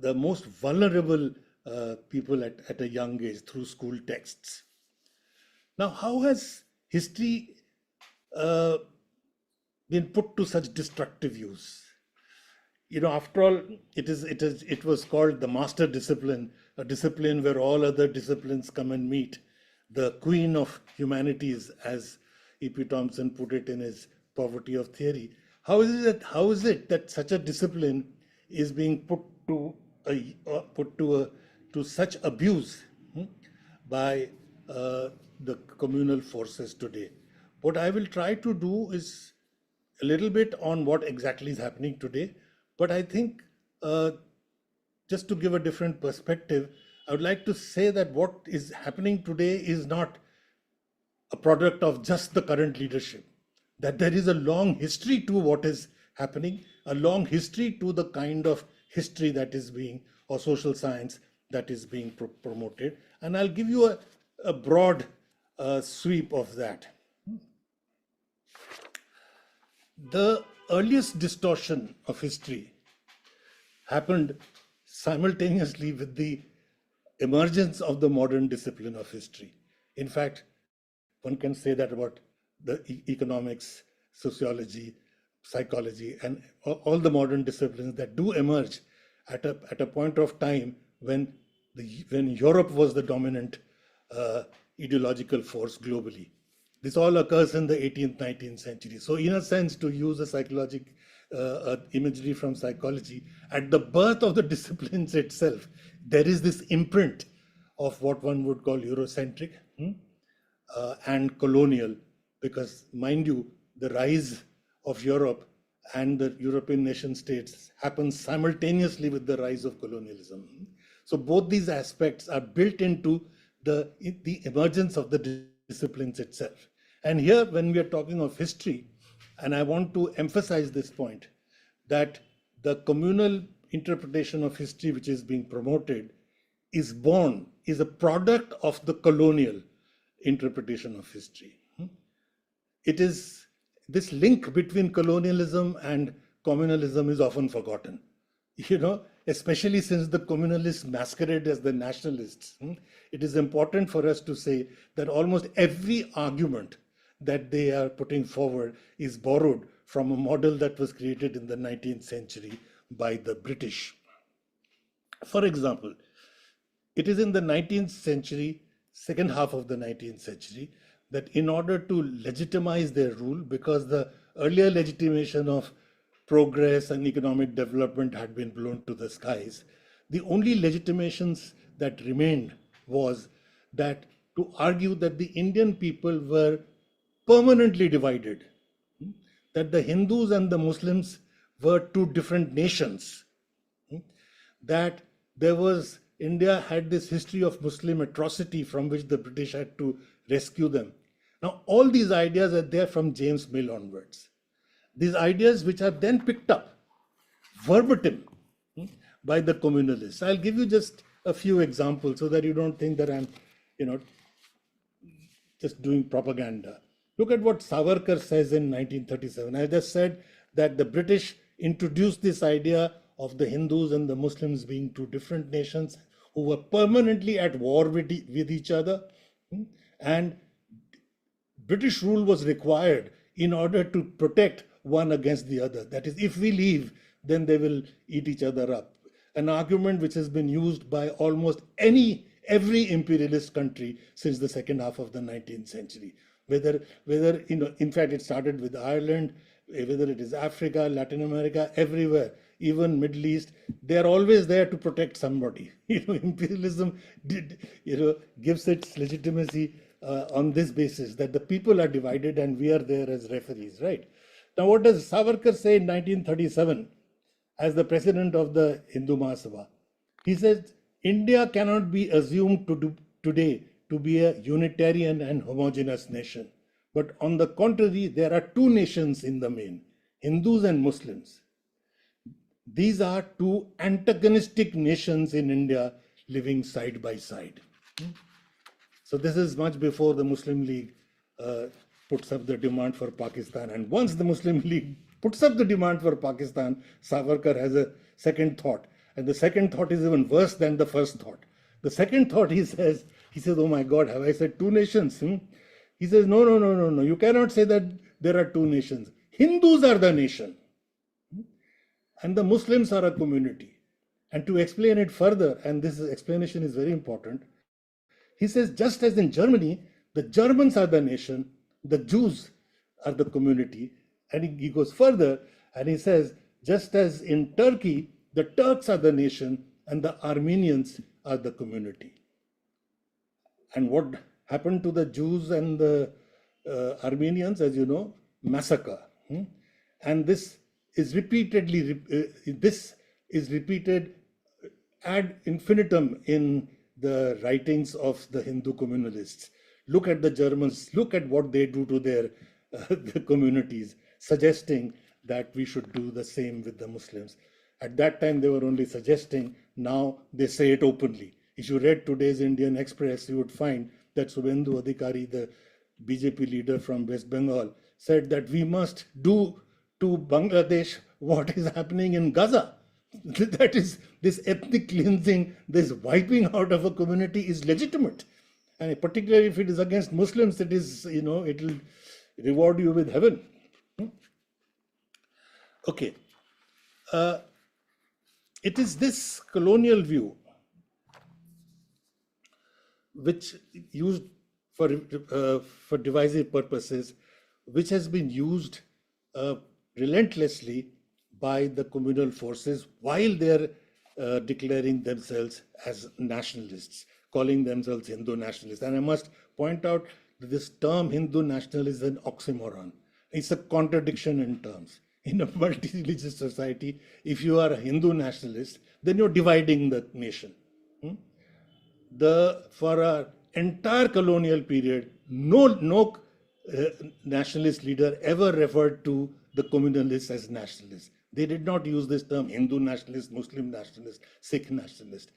Speaker 5: the most vulnerable people at a young age, through school texts. Now, how has history been put to such destructive use? After all, it was called the master discipline, a discipline where all other disciplines come and meet. The queen of humanities, as E.P. Thompson put it in his Poverty of Theory. How is it that such a discipline is being put to such abuse by the communal forces today? What I will try to do is a little bit on what exactly is happening today, but I think just to give a different perspective, I would like to say that what is happening today is not a product of just the current leadership, that there is a long history to what is happening, a long history to the kind of history that is being, or social science that is being promoted. And I'll give you a broad sweep of that. The earliest distortion of history happened simultaneously with the emergence of the modern discipline of history. In fact, one can say that about the economics, sociology, psychology, and all the modern disciplines that do emerge at a point of time when Europe was the dominant ideological force globally. This all occurs in the 18th, 19th century. So in a sense, to use a psychological imagery from psychology, at the birth of the disciplines itself, there is this imprint of what one would call Eurocentric and colonial, because mind you, the rise of Europe and the European nation states happens simultaneously with the rise of colonialism. So both these aspects are built into the emergence of the disciplines itself. And here, when we are talking of history, and I want to emphasize this point, that the communal interpretation of history which is being promoted is a product of the colonial interpretation of history. It is this link between colonialism and communalism is often forgotten, especially since the communalists masquerade as the nationalists. It is important for us to say that almost every argument that they are putting forward is borrowed from a model that was created in the 19th century by the British. For example, it is in the 19th century, second half of the 19th century, that in order to legitimize their rule, because the earlier legitimation of progress and economic development had been blown to the skies, the only legitimations that remained was that to argue that the Indian people were permanently divided, that the Hindus and the Muslims were two different nations, that India had this history of Muslim atrocity from which the British had to rescue them. Now, all these ideas are there from James Mill onwards. These ideas which are then picked up verbatim by the communalists. I'll give you just a few examples so that you don't think that I'm, just doing propaganda. Look at what Savarkar says in 1937. I just said that the British introduced this idea of the Hindus and the Muslims being two different nations. who were permanently at war with each other. And British rule was required in order to protect one against the other. That is, if we leave, then they will eat each other up. An argument which has been used by almost every imperialist country since the second half of the 19th century. Whether in fact, it started with Ireland, whether it is Africa, Latin America, everywhere, even Middle East, they are always there to protect somebody. Imperialism gives its legitimacy on this basis, that the people are divided and we are there as referees, right? Now, what does Savarkar say in 1937 as the president of the Hindu Mahasabha? He says, India cannot be assumed today to be a unitarian and homogeneous nation. But on the contrary, there are two nations in the main, Hindus and Muslims. These are two antagonistic nations in India living side by side. So this is much before the Muslim League puts up the demand for Pakistan. And once the Muslim League puts up the demand for Pakistan, Savarkar has a second thought. And the second thought is even worse than the first thought. The second thought, he says, oh my God, have I said two nations? He says, no. You cannot say that there are two nations. Hindus are the nation. And the Muslims are a community. And to explain it further, and this explanation is very important, he says, just as in Germany, the Germans are the nation, the Jews are the community. And he goes further and he says, just as in Turkey, the Turks are the nation and the Armenians are the community. And what happened to the Jews and the Armenians, as you know? Massacre. And this is repeated ad infinitum in the writings of the Hindu communalists. Look at the Germans, look at what they do to their the communities, suggesting that we should do the same with the Muslims. At that time, they were only suggesting, now they say it openly. If you read today's Indian Express, you would find that Subhendu Adhikari, the BJP leader from West Bengal, said that we must do to Bangladesh what is happening in Gaza. That is, this ethnic cleansing, this wiping out of a community is legitimate. And particularly if it is against Muslims, it is, it will reward you with heaven. Okay. It is this colonial view which used for divisive purposes, which has been used relentlessly by the communal forces while they're declaring themselves as nationalists, calling themselves Hindu nationalists. And I must point out that this term Hindu nationalist is an oxymoron. It's a contradiction in terms. In a multi-religious society, if you are a Hindu nationalist, then you're dividing the nation. For an entire colonial period, no nationalist leader ever referred to the communalists as nationalists. They did not use this term Hindu nationalist, Muslim nationalist, Sikh nationalist.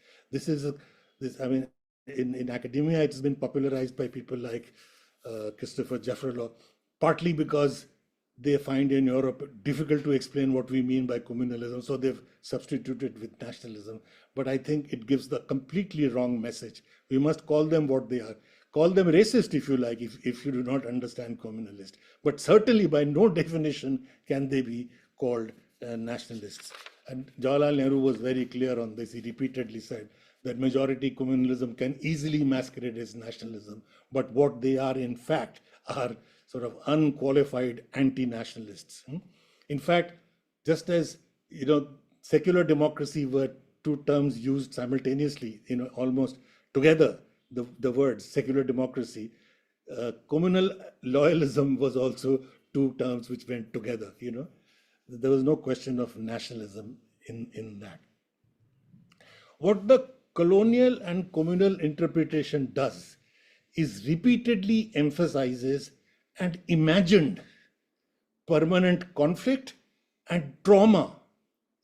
Speaker 5: In academia, it's been popularized by people like Christopher Jeffrello, partly because they find in Europe difficult to explain what we mean by communalism, so they've substituted with nationalism. But I think it gives the completely wrong message. We must call them what they are. Call them racist if you like, if you do not understand communalist. But certainly by no definition can they be called nationalists. And Jawaharlal Nehru was very clear on this. He repeatedly said that majority communalism can easily masquerade as nationalism, but what they are in fact are sort of unqualified anti-nationalists. In fact, just as secular democracy were two terms used simultaneously, almost together, the words secular democracy, communal loyalism was also two terms which went together. There was no question of nationalism in that. What the colonial and communal interpretation does is repeatedly emphasizes and imagined permanent conflict and trauma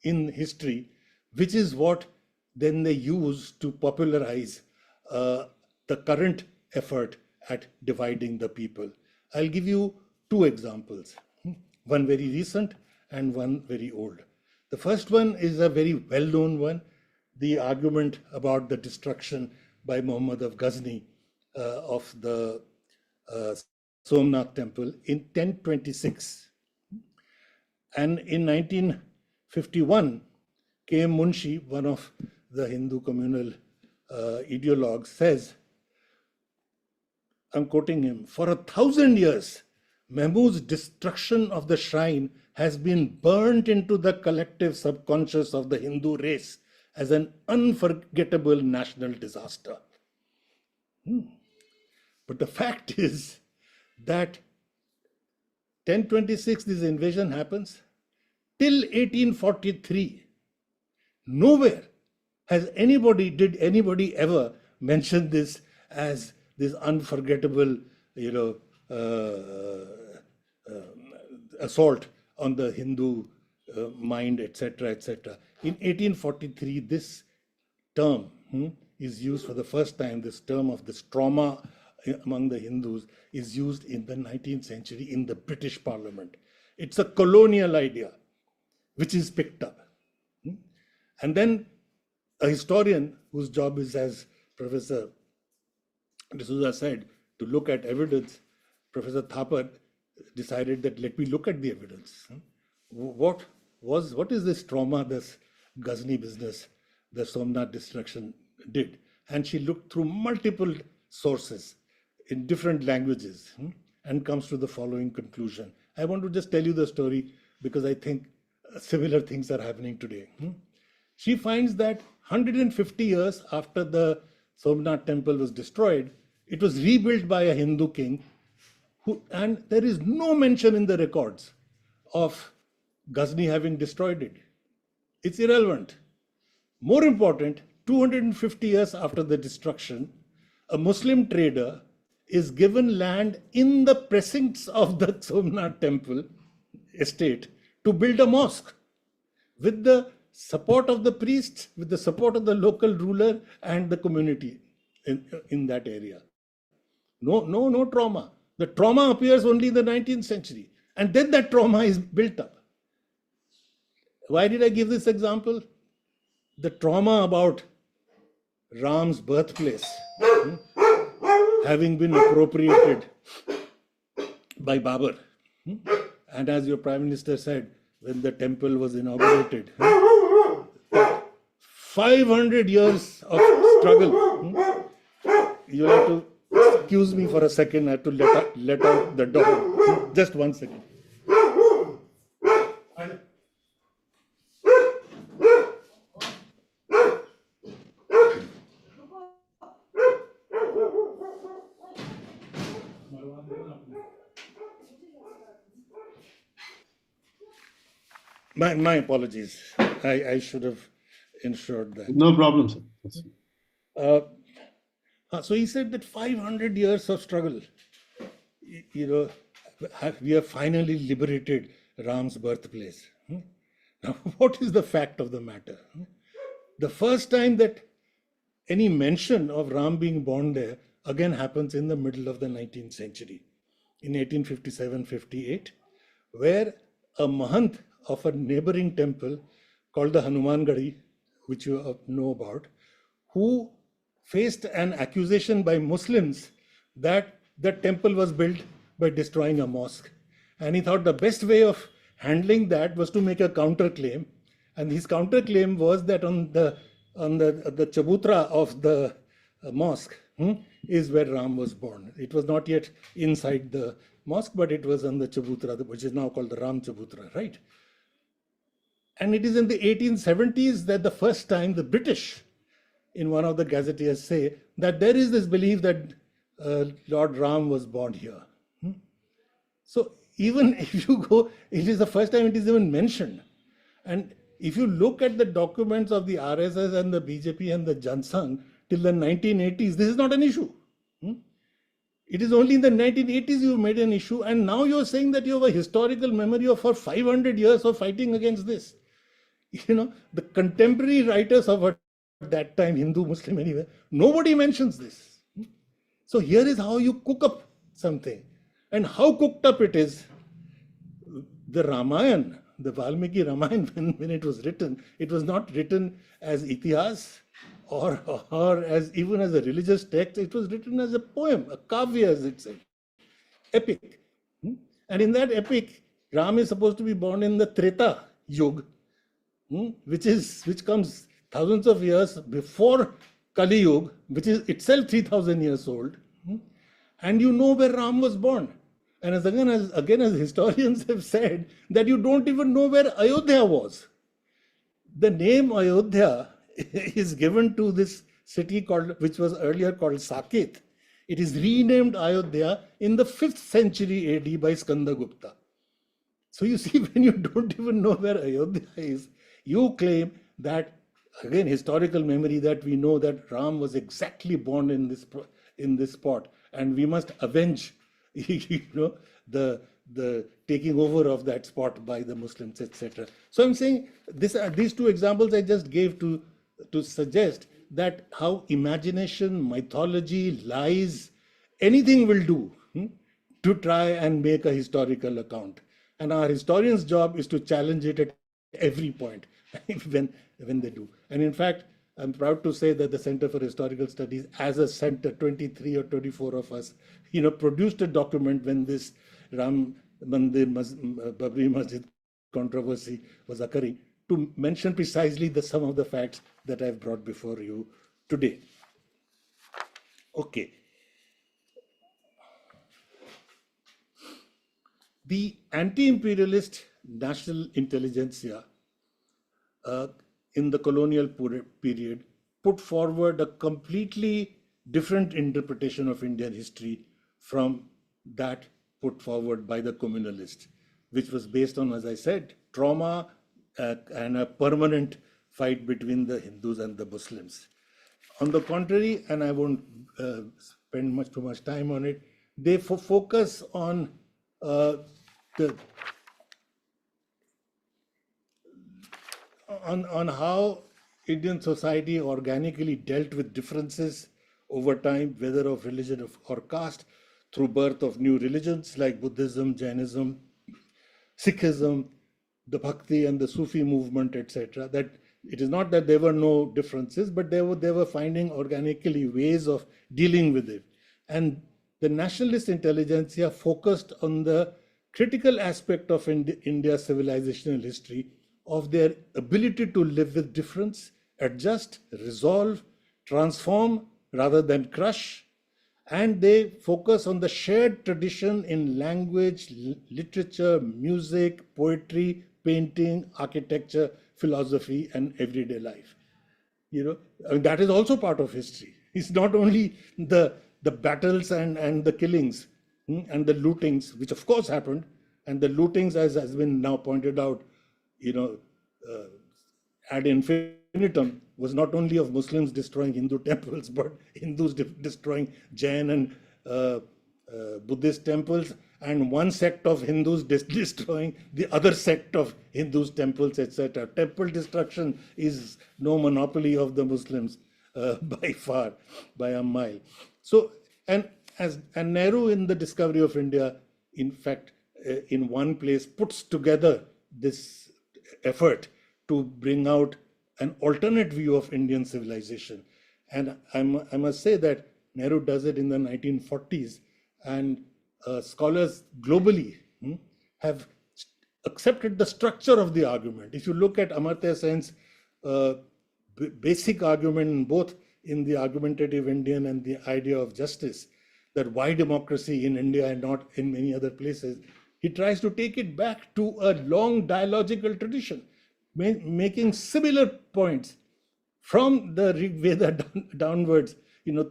Speaker 5: in history, which is what then they use to popularize the current effort at dividing the people. I'll give you two examples, one very recent and one very old. The first one is a very well-known one. the argument about the destruction by Muhammad of Ghazni of the Somnath temple in 1026. And in 1951, K.M. Munshi, one of the Hindu communal ideologues, says, I'm quoting him, for 1,000 years, Mahmud's destruction of the shrine has been burnt into the collective subconscious of the Hindu race as an unforgettable national disaster. But the fact is that 1026, this invasion happens. Till 1843, nowhere did anybody ever mention this as this unforgettable, assault on the Hindu mind, etc., etc. In 1843, this term is used for the first time. This term of this trauma among the Hindus is used in the 19th century in the British Parliament. It's a colonial idea which is picked up. And then a historian whose job is, as Professor D'Souza said, to look at evidence, Professor Thapar decided that let me look at the evidence. What is this trauma, this Ghazni business, the Somnath destruction did? And she looked through multiple sources in different languages and comes to the following conclusion. I want to just tell you the story because I think similar things are happening today. She finds that 150 years after the Somnath temple was destroyed, it was rebuilt by a Hindu king, and there is no mention in the records of Ghazni having destroyed it. It's irrelevant. More important, 250 years after the destruction, a Muslim trader is given land in the precincts of the Somnath temple estate to build a mosque with the support of the priests, with the support of the local ruler and the community in that area. No trauma. The trauma appears only in the 19th century. And then that trauma is built up. Why did I give this example? The trauma about Ram's birthplace having been appropriated by Babur. And as your Prime Minister said, when the temple was inaugurated, 500 years of struggle. You have to excuse me for a second. I have to let out the dog. Just 1 second. My apologies. I should have ensured that.
Speaker 1: No problem, sir.
Speaker 5: So he said that 500 years of struggle, we have finally liberated Ram's birthplace. Now, what is the fact of the matter? The first time that any mention of Ram being born there again happens in the middle of the 19th century, in 1857-58, where a Mahant of a neighboring temple called the Hanuman Gadi, which you know about, who faced an accusation by Muslims that the temple was built by destroying a mosque. And he thought the best way of handling that was to make a counterclaim. And his counterclaim was that on the chabutra of the mosque is where Ram was born. It was not yet inside the mosque, but it was on the chabutra, which is now called the Ram Chabutra, right? And it is in the 1870s that the first time the British, in one of the gazetteers, say that there is this belief that Lord Ram was born here. So even if you go, it is the first time it is even mentioned. And if you look at the documents of the RSS and the BJP and the Jansang till the 1980s, this is not an issue. It is only in the 1980s you made an issue, and now you're saying that you have a historical memory of for 500 years of fighting against this. The contemporary writers of that time, Hindu, Muslim, anyway, nobody mentions this. So here is how you cook up something. And how cooked up it is. The Ramayana, the Valmiki Ramayana, when it was not written as itihas or as even as a religious text. It was written as a poem, a kavya, as it said, epic. And in that epic, Ram is supposed to be born in the Treta Yuga, which comes thousands of years before Kali Yuga, which is itself 3,000 years old. And you know where Ram was born. And as historians have said, that you don't even know where Ayodhya was. The name Ayodhya is given to this city which was earlier called Saket. It is renamed Ayodhya in the 5th century AD by Skandagupta. So you see, when you don't even know where Ayodhya is, you claim that, again, historical memory, that we know that Ram was exactly born in this spot, and we must avenge, the taking over of that spot by the Muslims, etc. So I'm saying these two examples I just gave to suggest that how imagination, mythology, lies, anything will do to try and make a historical account. And our historians' job is to challenge it at every point when they do. And in fact, I'm proud to say that the Center for Historical Studies, as a center, 23 or 24 of us, produced a document when this Ram Mandir Babri Masjid controversy was occurring, to mention precisely some of the facts that I've brought before you today. Okay. The anti-imperialist national intelligentsia in the colonial period put forward a completely different interpretation of Indian history from that put forward by the communalists, which was based on, as I said, trauma and a permanent fight between the Hindus and the Muslims. On the contrary, and I won't spend too much time on it, they focus on on how Indian society organically dealt with differences over time, whether of religion or caste, through birth of new religions like Buddhism, Jainism, Sikhism, the Bhakti and the Sufi movement, etc. That it is not that there were no differences, but they were finding organically ways of dealing with it. And the nationalist intelligentsia focused on the critical aspect of India's civilizational history, of their ability to live with difference, adjust, resolve, transform rather than crush. And they focus on the shared tradition in language, literature, music, poetry, painting, architecture, philosophy, and everyday life. That is also part of history. It's not only the battles and the killings and the lootings, which of course happened, and the lootings, as has been now pointed out, ad infinitum, was not only of Muslims destroying Hindu temples, but Hindus destroying Jain and Buddhist temples, and one sect of Hindus destroying the other sect of Hindus' temples, etc. Temple destruction is no monopoly of the Muslims by far, by a mile. So, and Nehru, in the Discovery of India, in fact, in one place puts together this effort to bring out an alternate view of Indian civilization. And I must say that Nehru does it in the 1940s, and scholars globally have accepted the structure of the argument. If you look at Amartya Sen's basic argument, both in the Argumentative Indian and the Idea of Justice, that why democracy in India and not in many other places, he tries to take it back to a long dialogical tradition, making similar points from the Rig Veda downwards,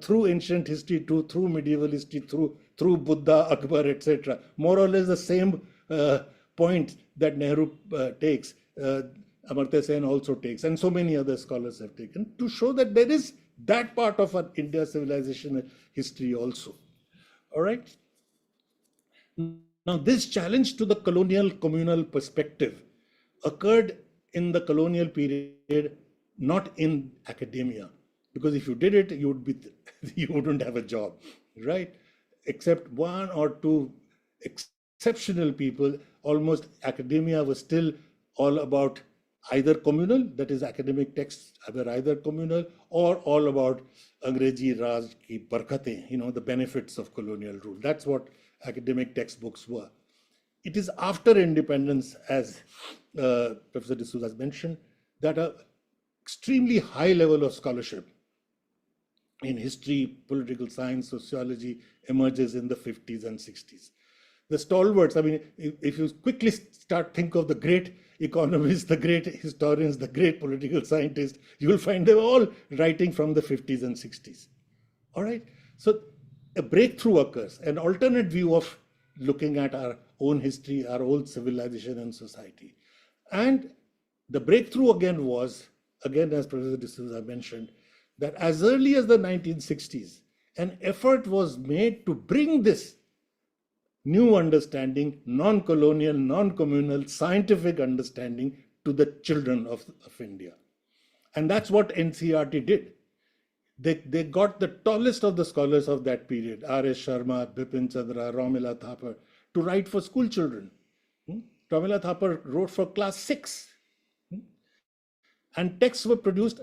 Speaker 5: through ancient history, through medieval history, through Buddha, Akbar, etc. More or less the same point that Nehru takes, Amartya Sen also takes, and so many other scholars have taken, to show that there is that part of our India civilization history also. All right. Now, this challenge to the colonial communal perspective occurred in the colonial period, not in academia, because if you did it, you wouldn't have a job, right? Except one or two exceptional people, almost academia was still all about either communal, that is academic texts were either communal, or all about Angreji Raj ki barkatein, the benefits of colonial rule. That's what academic textbooks were. It is after independence, as Professor D'Souza has mentioned, that an extremely high level of scholarship in history, political science, sociology emerges in the 50s and 60s. The stalwarts, I mean, if you quickly think of the great economists, the great historians, the great political scientists, you will find them all writing from the 50s and 60s. All right? So a breakthrough occurs, an alternate view of looking at our own history, our own civilization and society. And the breakthrough again was, as Professor D'Souza mentioned, that as early as the 1960s, an effort was made to bring this new understanding, non-colonial, non-communal, scientific understanding to the children of India. And that's what NCERT did. They got the tallest of the scholars of that period, R.S. Sharma, Bipin Chandra, Romila Thapar, to write for school children. Romila Thapar wrote for class 6. And texts were produced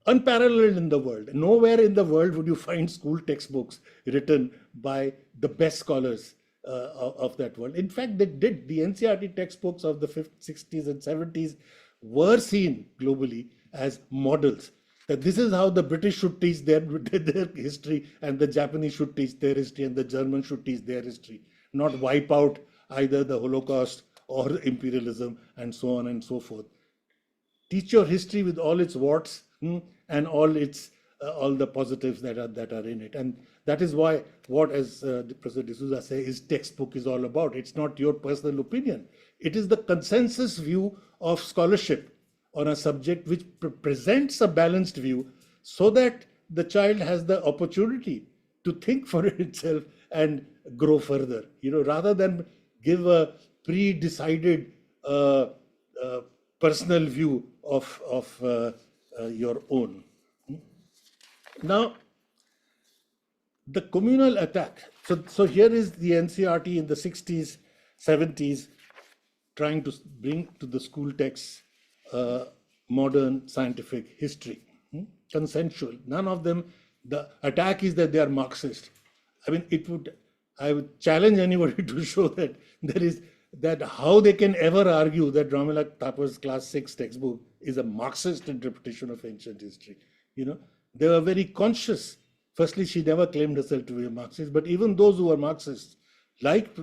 Speaker 5: unparalleled in the world. Nowhere in the world would you find school textbooks written by the best scholars of that world. In fact, they did. The NCERT textbooks of the 50s, 60s and 70s were seen globally as models. That this is how the British should teach their history, and the Japanese should teach their history, and the Germans should teach their history. Not wipe out either the Holocaust or imperialism and so on and so forth. Teach your history with all its warts and all the positives that are in it. And that is why what, as Professor D'Souza says, his textbook is all about. It's not your personal opinion. It is the consensus view of scholarship on a subject which presents a balanced view so that the child has the opportunity to think for itself and grow further, rather than give a pre-decided personal view of your own. Now, the communal attack. So here is the NCERT in the 60s, 70s, trying to bring to the school texts modern scientific history, consensual. None of them, the attack is that they are Marxist. I mean, I would challenge anybody to show that how they can ever argue that Romila Thapar's class 6 textbook is a Marxist interpretation of ancient history. They were very conscious. Firstly, she never claimed herself to be a Marxist, but even those who were Marxists, like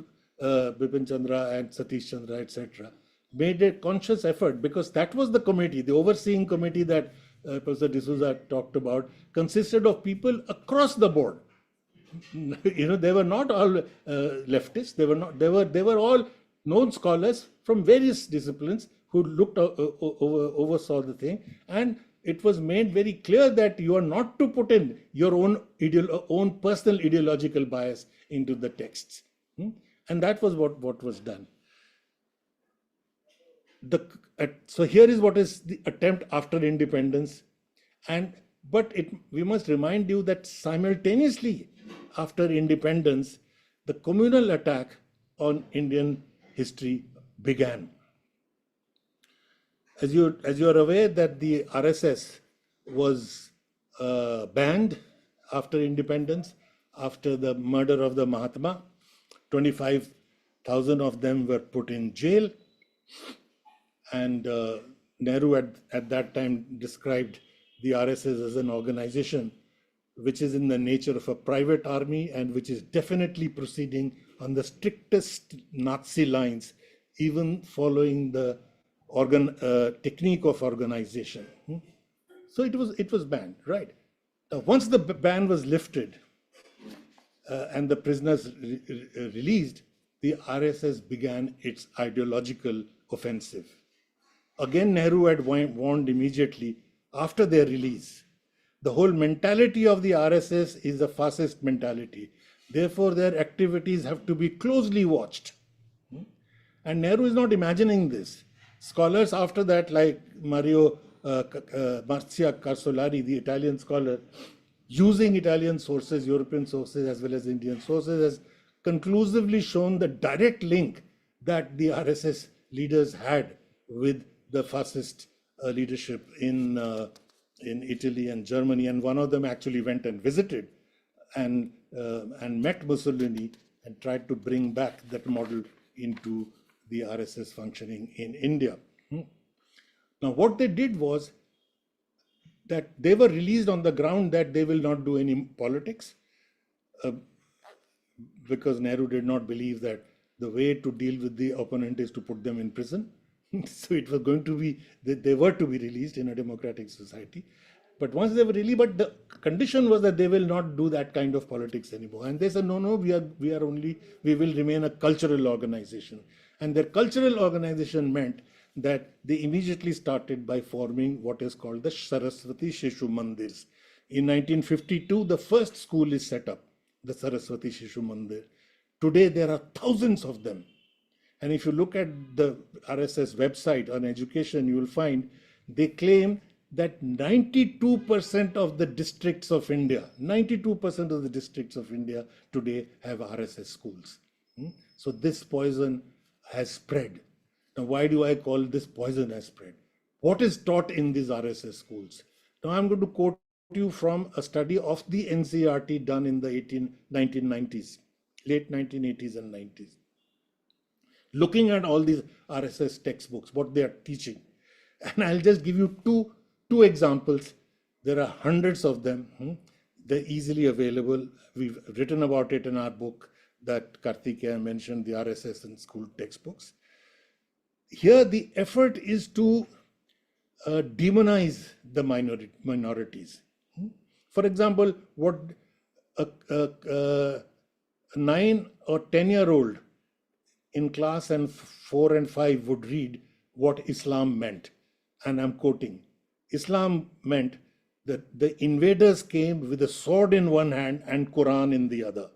Speaker 5: Bipin Chandra and Satish Chandra, etc., made a conscious effort, because that was the committee, the overseeing committee that Professor D'Souza talked about, consisted of people across the board. They were not all leftists. They were all known scholars from various disciplines who oversaw the thing, and it was made very clear that you are not to put in your own personal ideological bias into the texts, and that was what was done. So here is what is the attempt after independence, but we must remind you that simultaneously after independence, the communal attack on Indian history began. As you are aware that the RSS was banned after independence, after the murder of the Mahatma. 25,000 of them were put in jail, and Nehru at that time described the RSS as an organization which is in the nature of a private army and which is definitely proceeding on the strictest Nazi lines, even following the technique of organization. So it was banned, right? Once the ban was lifted and the prisoners released, the RSS began its ideological offensive. Again, Nehru had warned immediately after their release. The whole mentality of the RSS is a fascist mentality. Therefore, their activities have to be closely watched. And Nehru is not imagining this. Scholars after that, like Marzia Carsolari, the Italian scholar, using Italian sources, European sources, as well as Indian sources, has conclusively shown the direct link that the RSS leaders had with the fascist leadership in Italy and Germany, and one of them actually went and visited and met Mussolini and tried to bring back that model into the RSS functioning in India. Now, what they did was that they were released on the ground that they will not do any politics, because Nehru did not believe that the way to deal with the opponent is to put them in prison. So it was going to be, they were to be released in a democratic society. But once they were released, but the condition was that they will not do that kind of politics anymore. And they said, no, we will remain a cultural organization. And their cultural organization meant that they immediately started by forming what is called the Saraswati Shishu Mandirs. In 1952, the first school is set up, the Saraswati Shishu Mandir. Today, there are thousands of them. And if you look at the RSS website on education, you will find they claim that 92% of the districts of India, 92% of the districts of India today have RSS schools. So this poison has spread. Now, why do I call this poison has spread? What is taught in these RSS schools? Now, I'm going to quote you from a study of the NCERT done in the 1990s, late 1980s and 90s. Looking at all these RSS textbooks, what they are teaching. And I'll just give you two examples. There are hundreds of them. They're easily available. We've written about it in our book that Karthikeya mentioned, the RSS and school textbooks. Here, the effort is to demonize the minorities. For example, what a 9 or 10-year-old in class and 4 and 5 would read what Islam meant. And I'm quoting, Islam meant that the invaders came with a sword in one hand and Quran in the other.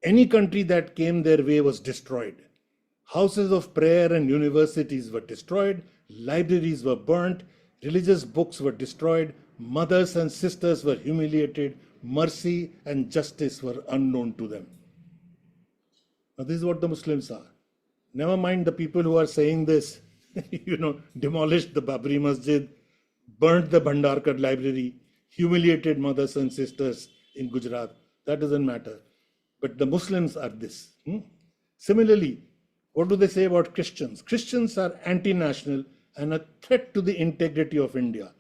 Speaker 5: Any country that came their way was destroyed. Houses of prayer and universities were destroyed, libraries were burnt, religious books were destroyed, mothers and sisters were humiliated, mercy and justice were unknown to them. Now, this is what the Muslims are. Never mind the people who are saying this, demolished the Babri Masjid, burnt the Bhandarkar library, humiliated mothers and sisters in Gujarat. That doesn't matter. But the Muslims are this. Similarly, what do they say about Christians? Christians are anti-national and a threat to the integrity of India.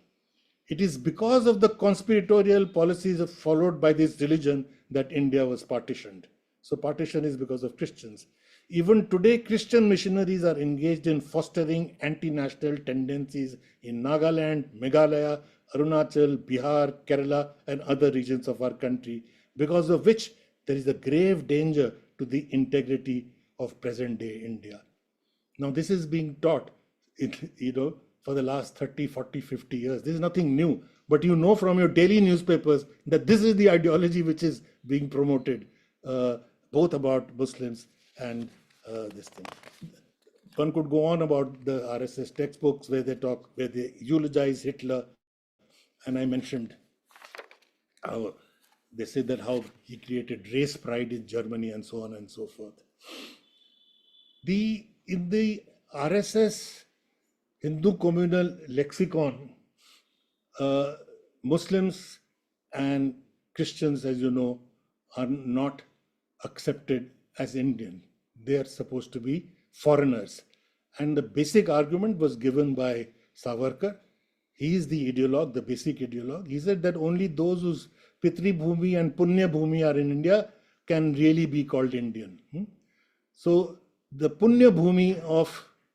Speaker 5: It is because of the conspiratorial policies followed by this religion that India was partitioned. So partition is because of Christians. Even today, Christian missionaries are engaged in fostering anti-national tendencies in Nagaland, Meghalaya, Arunachal, Bihar, Kerala, and other regions of our country, because of which there is a grave danger to the integrity of present-day India. Now, this is being taught, for the last 30, 40, 50 years. This is nothing new, but you know from your daily newspapers that this is the ideology which is being promoted, both about Muslims and this thing. One could go on about the RSS textbooks where they eulogize Hitler, and I mentioned how they say that how he created race pride in Germany and so on and so forth. In the RSS Hindu communal lexicon, Muslims and Christians, as you know, are not accepted as Indian. They are supposed to be foreigners. And the basic argument was given by Savarkar. He is the ideologue, the basic ideologue. He said that only those whose Pitri Bhumi and Punya Bhumi are in India can really be called Indian. So the Punya Bhumi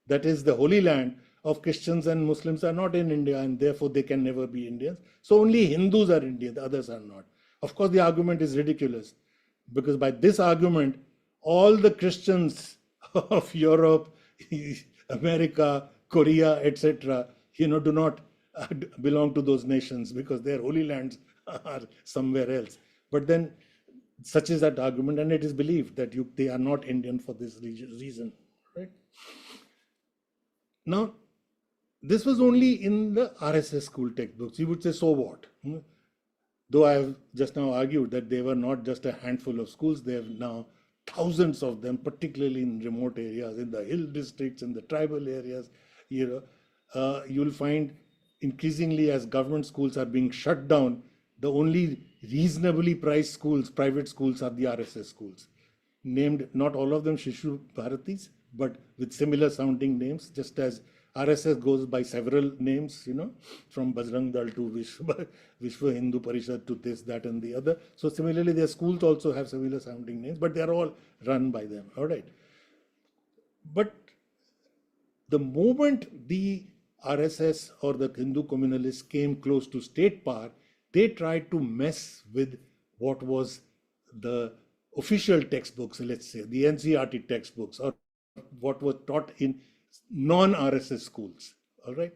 Speaker 5: that is the Holy Land of Christians and Muslims are not in India, and therefore they can never be Indians. So only Hindus are Indian, the others are not. Of course, the argument is ridiculous, because by this argument, all the Christians of Europe, America, Korea, etc., do not belong to those nations because their holy lands are somewhere else. But then such is that argument, and it is believed that they are not Indian for this reason. Right? Now, this was only in the RSS school textbooks. You would say, so what? Though I have just now argued that they were not just a handful of schools, they have now thousands of them, particularly in remote areas, in the hill districts, in the tribal areas. You'll find increasingly as government schools are being shut down, the only reasonably priced schools, private schools, are the RSS schools. Named, not all of them Shishu Bharatis, but with similar sounding names, just as RSS goes by several names, from Bajrang Dal to Vishwa Hindu Parishad to this, that, and the other. So similarly, their schools also have similar sounding names, but they are all run by them. All right. But the moment the RSS or the Hindu communalists came close to state power, they tried to mess with what was the official textbooks, let's say, the NCERT textbooks, or what was taught in non-RSS schools, all right?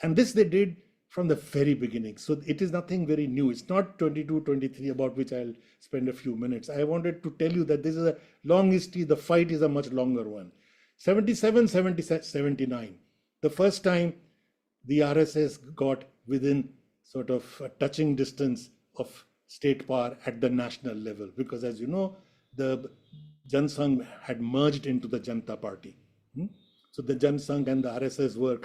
Speaker 5: And this they did from the very beginning. So it is nothing very new. It's not 22, 23, about which I'll spend a few minutes. I wanted to tell you that this is a long history. The fight is a much longer one. 77, 79, the first time the RSS got within sort of a touching distance of state power at the national level, because as you know, the Jansangh had merged into the Janata Party. So the Jansangh and the RSS were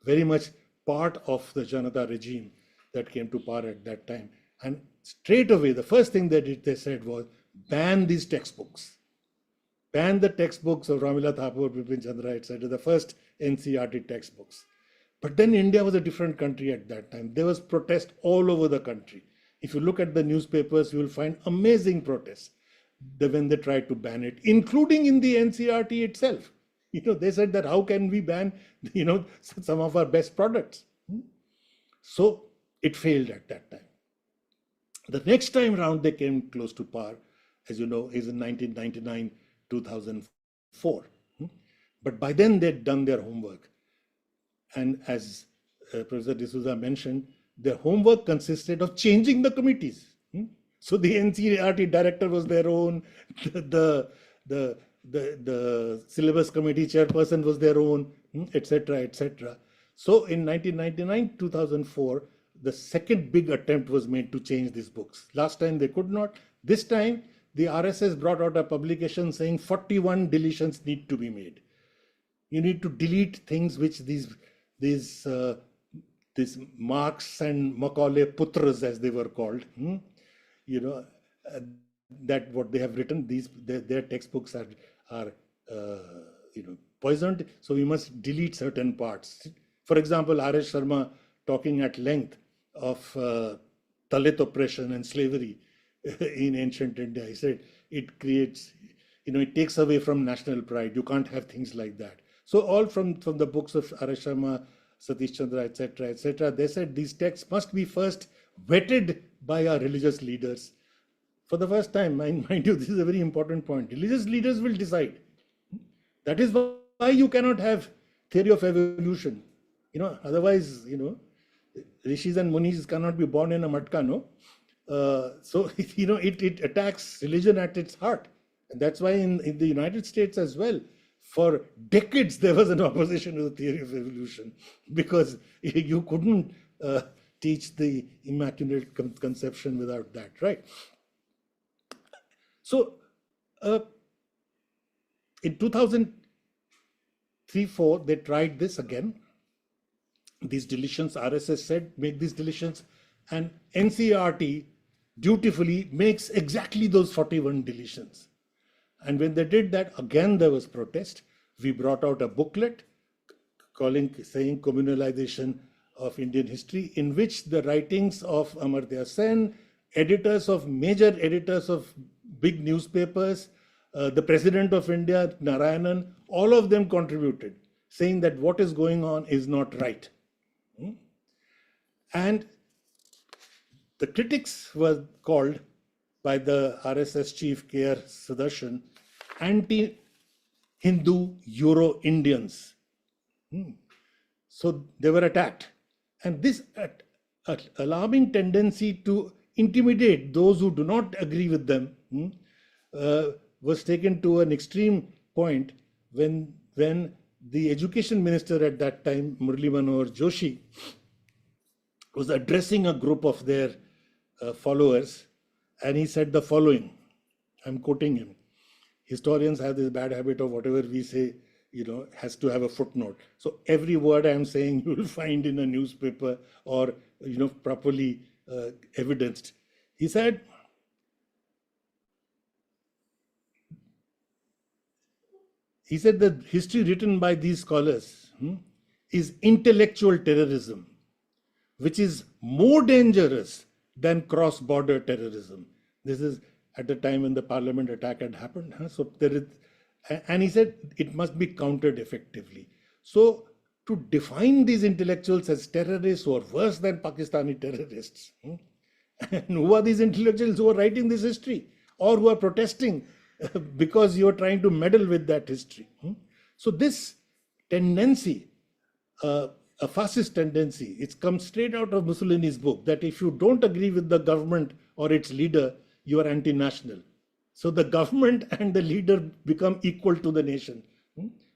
Speaker 5: very much part of the Janata regime that came to power at that time. And straight away, the first thing they said was, ban these textbooks. Ban the textbooks of Ramila Thapar, Bipin Chandra, etc., the first NCERT textbooks. But then India was a different country at that time. There was protest all over the country. If you look at the newspapers, you will find amazing protests when they tried to ban it, including in the NCERT itself. They said that how can we ban, some of our best products? So it failed at that time. The next time round they came close to power, as you know, is in 1999, 2004. But by then they'd done their homework. And as Professor D'Souza mentioned, their homework consisted of changing the committees. So the NCERT director was their own, the syllabus committee chairperson was their own, etc., etc. So in 1999, 2004, the second big attempt was made to change these books. Last time they could not. This time, the RSS brought out a publication saying 41 deletions need to be made. You need to delete things which these Marx and Macaulay Putras, as they were called, that what they have written, their textbooks are poisoned. So we must delete certain parts. For example, R.S. Sharma talking at length of Dalit oppression and slavery in ancient India. He said it creates, it takes away from national pride. You can't have things like that. So all from the books of R.S. Sharma, Satish Chandra, etc., etc., they said these texts must be first vetted by our religious leaders. For the first time, mind you, this is a very important point. Religious leaders will decide. That is why you cannot have theory of evolution. Otherwise, rishis and munis cannot be born in a matka, no? So, it attacks religion at its heart. And that's why in the United States as well, for decades, there was an opposition to the theory of evolution, because you couldn't teach the Immaculate Conception without that, right? So, in 2003-04, they tried this again. These deletions, RSS said, make these deletions, and NCERT dutifully makes exactly those 41 deletions. And when they did that, again there was protest. We brought out a booklet saying communalization of Indian history, in which the writings of Amartya Sen, major editors of big newspapers, the President of India, Narayanan, all of them contributed, saying that what is going on is not right. And the critics were called by the RSS chief K.R. Sudarshan anti-Hindu Euro-Indians. So they were attacked. And this alarming tendency to intimidate those who do not agree with them was taken to an extreme point when the education minister at that time, Murli Manohar Joshi, was addressing a group of their followers, and he said the following, I'm quoting him. historians have this bad habit of whatever we say, has to have a footnote. So every word I'm saying you will find in a newspaper or, properly evidenced. He said, that history written by these scholars is intellectual terrorism, which is more dangerous than cross-border terrorism. This is at the time when the parliament attack had happened. So there is, and he said it must be countered effectively. So to define these intellectuals as terrorists who are worse than Pakistani terrorists, and who are these intellectuals who are writing this history or who are protesting because you are trying to meddle with that history? So this tendency, a fascist tendency, it's come straight out of Mussolini's book, that if you don't agree with the government or its leader, you are anti-national. So the government and the leader become equal to the nation.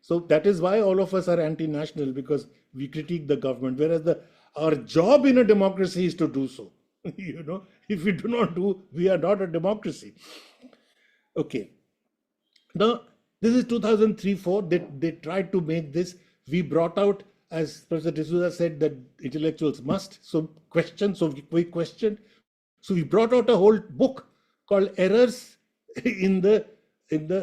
Speaker 5: So that is why all of us are anti-national, because we critique the government, whereas our job in a democracy is to do so. If we do not do, we are not a democracy. Okay. Now, this is 2003-04. They tried to make this. We brought out, as Professor D'Souza said, that intellectuals must question. So we questioned. So we brought out a whole book called Errors in the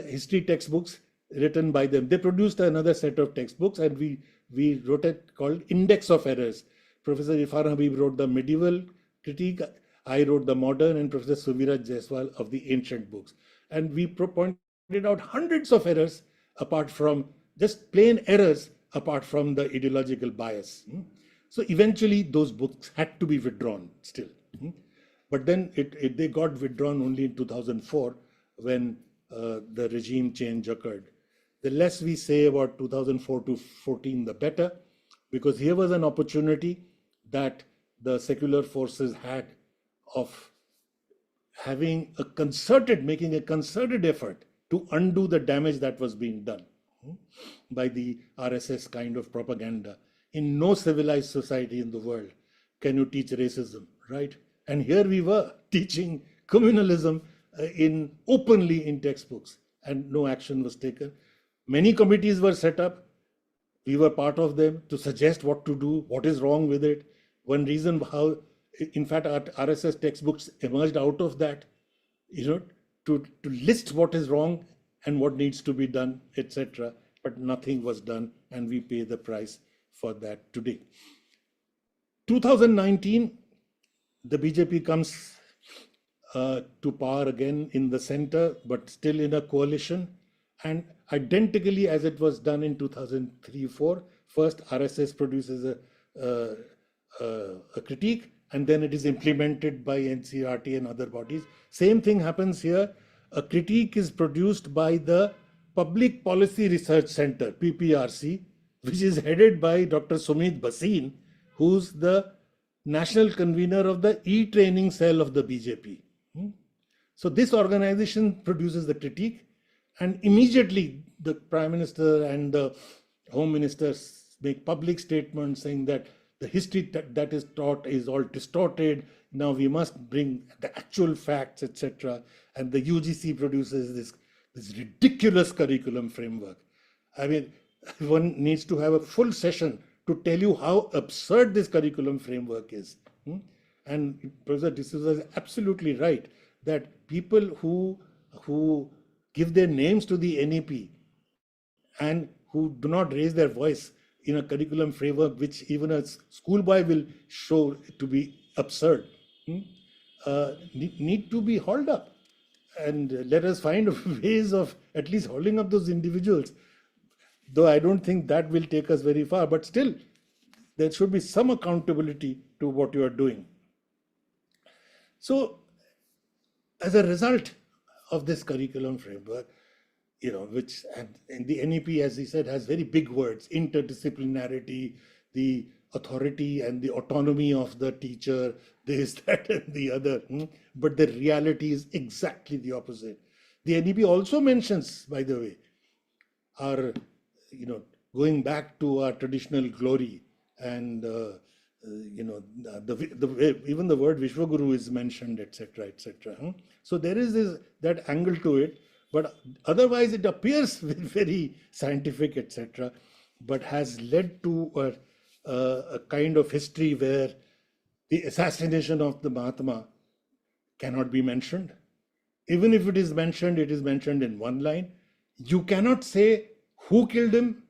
Speaker 5: history textbooks written by them. They produced another set of textbooks, and we wrote it called Index of Errors. Professor Irfan Habib wrote the medieval critique. I wrote the modern, and Professor Suviraj Jaiswal of the ancient books. And we pointed out hundreds of errors apart from just plain errors, apart from the ideological bias. So eventually those books had to be withdrawn still. But then they got withdrawn only in 2004 when the regime change occurred. The less we say about 2004 to 14, the better, because here was an opportunity that the secular forces had of making a concerted effort to undo the damage that was being done by the RSS kind of propaganda. In no civilized society in the world can you teach racism, right? And here we were teaching communalism openly in textbooks, and no action was taken. Many committees were set up. We were part of them to suggest what to do, what is wrong with it. One reason how, in fact, our RSS textbooks emerged out of that, to list what is wrong and what needs to be done, etc. But nothing was done, and we pay the price for that today. 2019, the BJP comes to power again in the center, but still in a coalition. And identically as it was done in 2003-04, first RSS produces a critique, and then it is implemented by NCERT and other bodies. Same thing happens here. A critique is produced by the Public Policy Research Center, PPRC, which is headed by Dr. Sumit Bhasin, who's the national convener of the e-training cell of the BJP. So this organization produces the critique, and immediately the Prime Minister and the Home Minister make public statements saying that the history that is taught is all distorted. Now we must bring the actual facts, etc. And the UGC produces this ridiculous curriculum framework. I mean, one needs to have a full session to tell you how absurd this curriculum framework is. And Professor D'Souza is absolutely right that people who give their names to the NEP and who do not raise their voice in a curriculum framework which even a schoolboy will show to be absurd, need to be hauled up. And let us find ways of at least holding up those individuals. Though I don't think that will take us very far, but still, there should be some accountability to what you are doing. So, as a result of this curriculum framework, which and the NEP, as he said, has very big words: interdisciplinarity, the authority and the autonomy of the teacher, this, that, and the other. But the reality is exactly the opposite. The NEP also mentions, by the way, our, going back to our traditional glory, and even the word Vishwaguru is mentioned, etc., etc. So there is that angle to it. But otherwise it appears very scientific, etc., but has led to a kind of history where the assassination of the Mahatma cannot be mentioned. Even if it is mentioned in one line. You cannot say who killed him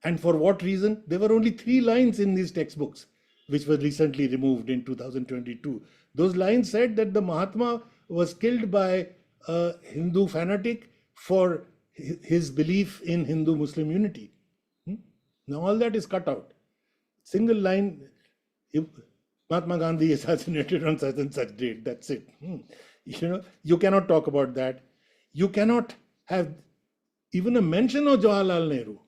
Speaker 5: and for what reason. There were only 3 lines in these textbooks, which were recently removed in 2022. Those lines said that the Mahatma was killed by a Hindu fanatic for his belief in Hindu-Muslim unity. Now all that is cut out. Single line, Mahatma Gandhi assassinated on such and such date. That's it. You cannot talk about that. You cannot have even a mention of Jawaharlal Nehru.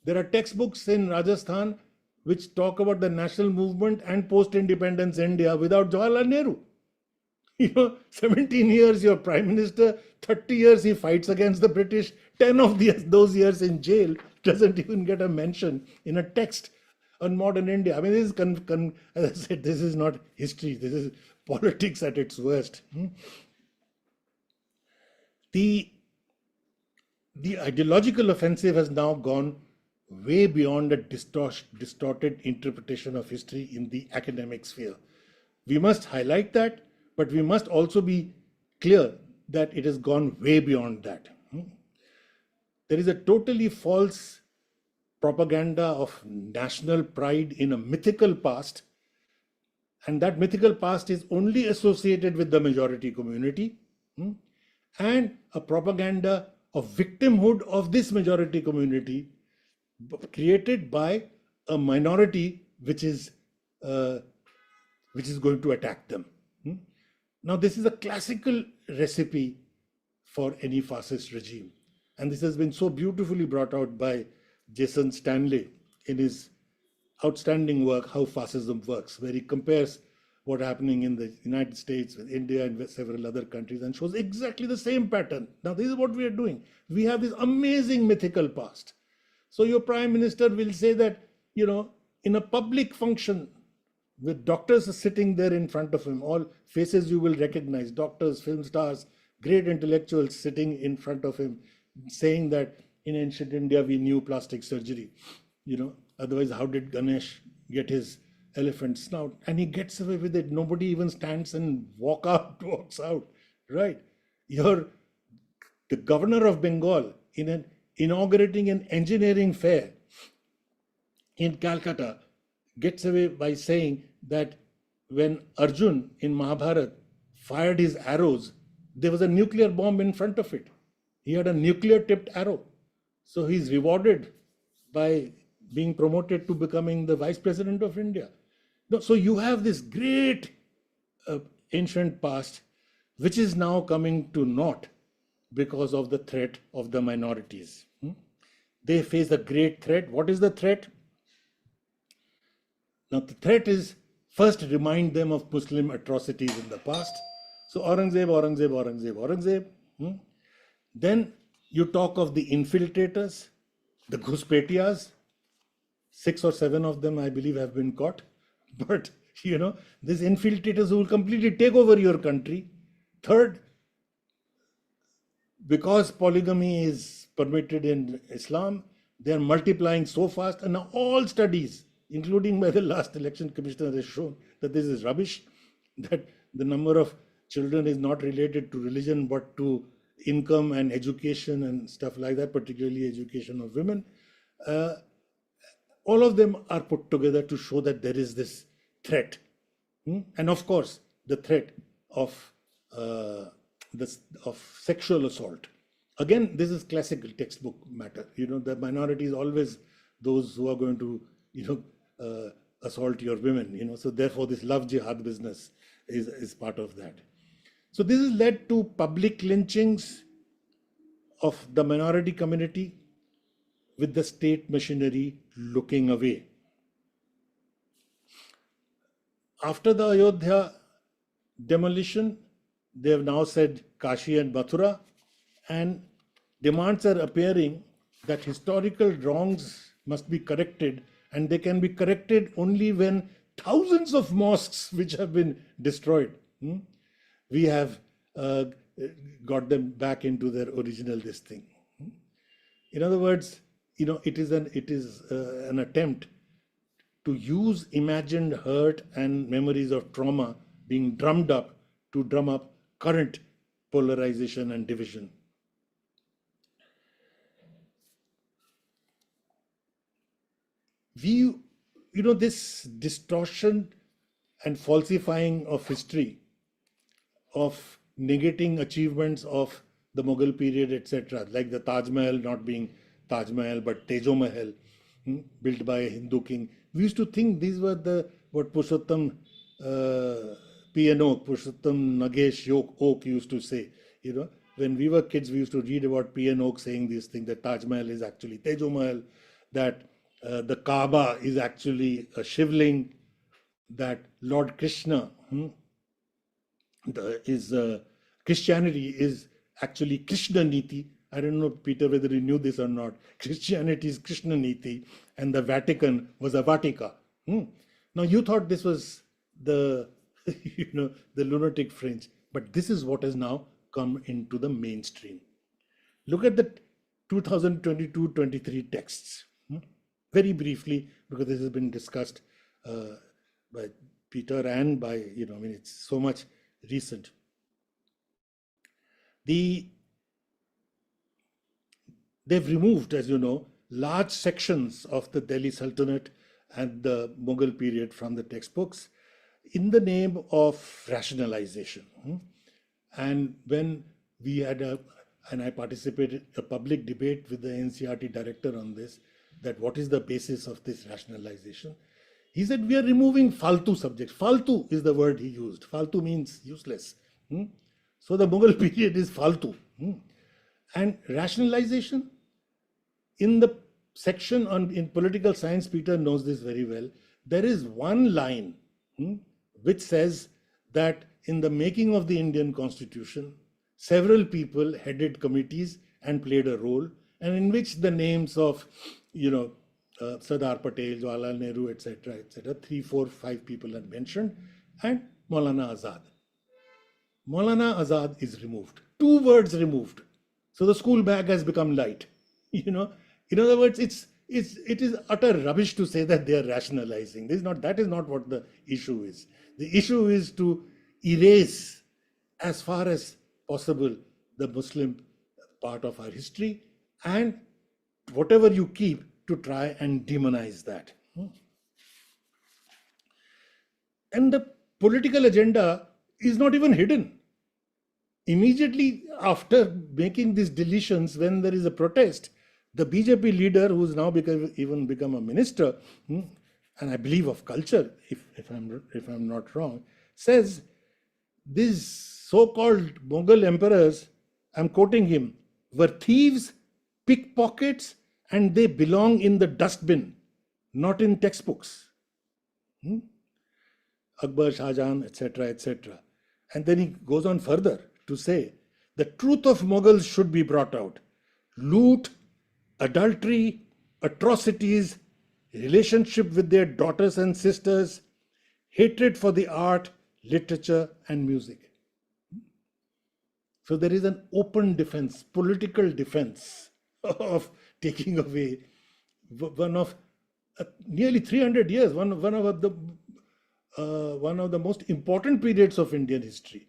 Speaker 5: There are textbooks in Rajasthan which talk about the national movement and post-independence India without Jawaharlal Nehru. 17 years you're prime minister, 30 years he fights against the British, 10 of those years in jail, doesn't even get a mention in a text on modern India. I mean, this is, as I said, this is not history, this is politics at its worst. The ideological offensive has now gone way beyond a distorted interpretation of history in the academic sphere. We must highlight that, but we must also be clear that it has gone way beyond that. There is a totally false propaganda of national pride in a mythical past, and that mythical past is only associated with the majority community, and a propaganda of victimhood of this majority community created by a minority which is going to attack them. Now, this is a classical recipe for any fascist regime, and this has been so beautifully brought out by Jason Stanley in his outstanding work, How Fascism Works, where he compares what's happening in the United States, with India, and with several other countries, and shows exactly the same pattern. Now, this is what we are doing. We have this amazing mythical past. So your prime minister will say that, in a public function, with doctors sitting there in front of him, all faces you will recognize, doctors, film stars, great intellectuals sitting in front of him, saying that in ancient India we knew plastic surgery. Otherwise, how did Ganesh get his elephant snout? And he gets away with it. Nobody even stands and walks out, right? The governor of Bengal, inaugurating an engineering fair in Calcutta, gets away by saying that when Arjun in Mahabharata fired his arrows, there was a nuclear bomb in front of it. He had a nuclear tipped arrow. So he's rewarded by being promoted to becoming the vice president of India. So you have this great ancient past, which is now coming to naught because of the threat of the minorities. They face a great threat. What is the threat? Now, the threat is first remind them of Muslim atrocities in the past. So Aurangzeb. Then you talk of the infiltrators, the Ghuspetiyas. 6 or 7 of them, I believe, have been caught. But, these infiltrators who will completely take over your country. Third, because polygamy is permitted in Islam, they are multiplying so fast. And now all studies, including by the last election commissioner, has shown that this is rubbish, that the number of children is not related to religion, but to income and education and stuff like that, particularly education of women. All of them are put together to show that there is this threat. And of course, the threat of sexual assault. Again, this is classical textbook matter. The minority is always those who are going to, assault your women. So therefore, this love jihad business is part of that. So this has led to public lynchings of the minority community with the state machinery looking away. After the Ayodhya demolition, they have now said Kashi and Mathura, and demands are appearing that historical wrongs must be corrected, and they can be corrected only when thousands of mosques which have been destroyed. We have got them back into their original this thing. In other words, it is an attempt to use imagined hurt and memories of trauma being drummed up to drum up current polarization and division. This distortion and falsifying of history, of negating achievements of the Mughal period, etc., like the Taj Mahal not being Taj Mahal but Tejo Mahal, built by a Hindu king. We used to think these were what Purushottam Purushottam Nagesh Oak used to say. When we were kids, we used to read about P.N. Oak saying these things, that Taj Mahal is actually Tejo Mahal, that the Kaaba is actually a Shivling, that Lord Krishna Christianity is actually Krishna Niti. I don't know, Peter, whether you knew this or not. Christianity is Krishna Niti, and the Vatican was a Vatica. Now you thought this was the the lunatic fringe, but this is what has now come into the mainstream. Look at the 2022-23 texts. Very briefly, because this has been discussed by Peter and by, it's so much recent. They've removed, as you know, large sections of the Delhi Sultanate and the Mughal period from the textbooks in the name of rationalization. And when we had and I participated in a public debate with the NCERT director on this, that what is the basis of this rationalization? He said, we are removing faltu subjects. Faltu is the word he used. Faltu means useless. So the Mughal period is faltu. And rationalization, in the section in political science, Peter knows this very well, there is one line which says that in the making of the Indian Constitution, several people headed committees and played a role, and in which the names of, Sardar Patel, Jawaharlal Nehru, etc., 3, 4, 5 people are mentioned, and Maulana Azad. Maulana Azad is removed. 2 words removed. So the school bag has become light. In other words, it is utter rubbish to say that they are rationalizing. That is not what the issue is. The issue is to erase, as far as possible, the Muslim part of our history, and whatever you keep, to try and demonize that. And the political agenda is not even hidden. Immediately after making these deletions, when there is a protest, the BJP leader, who's now become a minister, and I believe of culture, if I'm not wrong, says these so-called Mughal emperors, I'm quoting him, were thieves, pickpockets, and they belong in the dustbin, not in textbooks. Akbar, Shah Jahan, etc., etc. And then he goes on further to say, the truth of Mughals should be brought out. Loot, adultery, atrocities, relationship with their daughters and sisters, hatred for the art, literature, and music. So there is an open defense, political defense of taking away one of nearly 300 years, one of the most important periods of Indian history.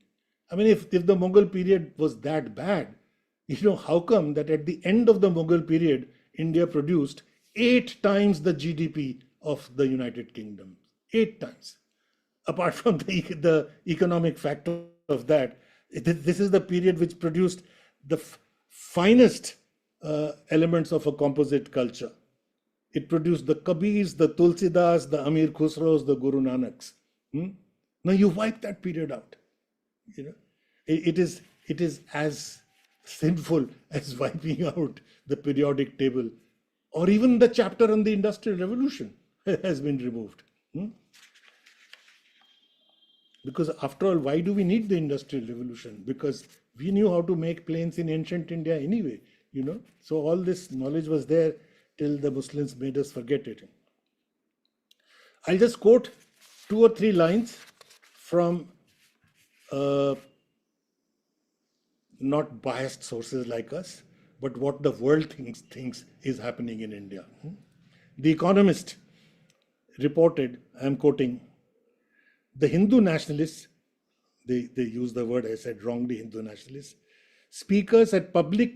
Speaker 5: I mean, if the Mughal period was that bad, how come that at the end of the Mughal period, India produced 8 times the GDP of the United Kingdom? 8 times. Apart from the economic factor of that, this is the period which produced the finest elements of a composite culture. It produced the Kabirs, the Tulsidas, the Amir Khusros, the Guru Nanaks. Now you wipe that period out. It is as sinful as wiping out the periodic table, or even the chapter on the Industrial Revolution has been removed. Because after all, why do we need the Industrial Revolution? Because we knew how to make planes in ancient India anyway, So all this knowledge was there till the Muslims made us forget it. I'll just quote 2 or 3 lines from not biased sources like us, but what the world thinks is happening in India. The Economist reported, I'm quoting, the Hindu nationalists, they use the word, I said wrongly, Hindu nationalists, speakers at public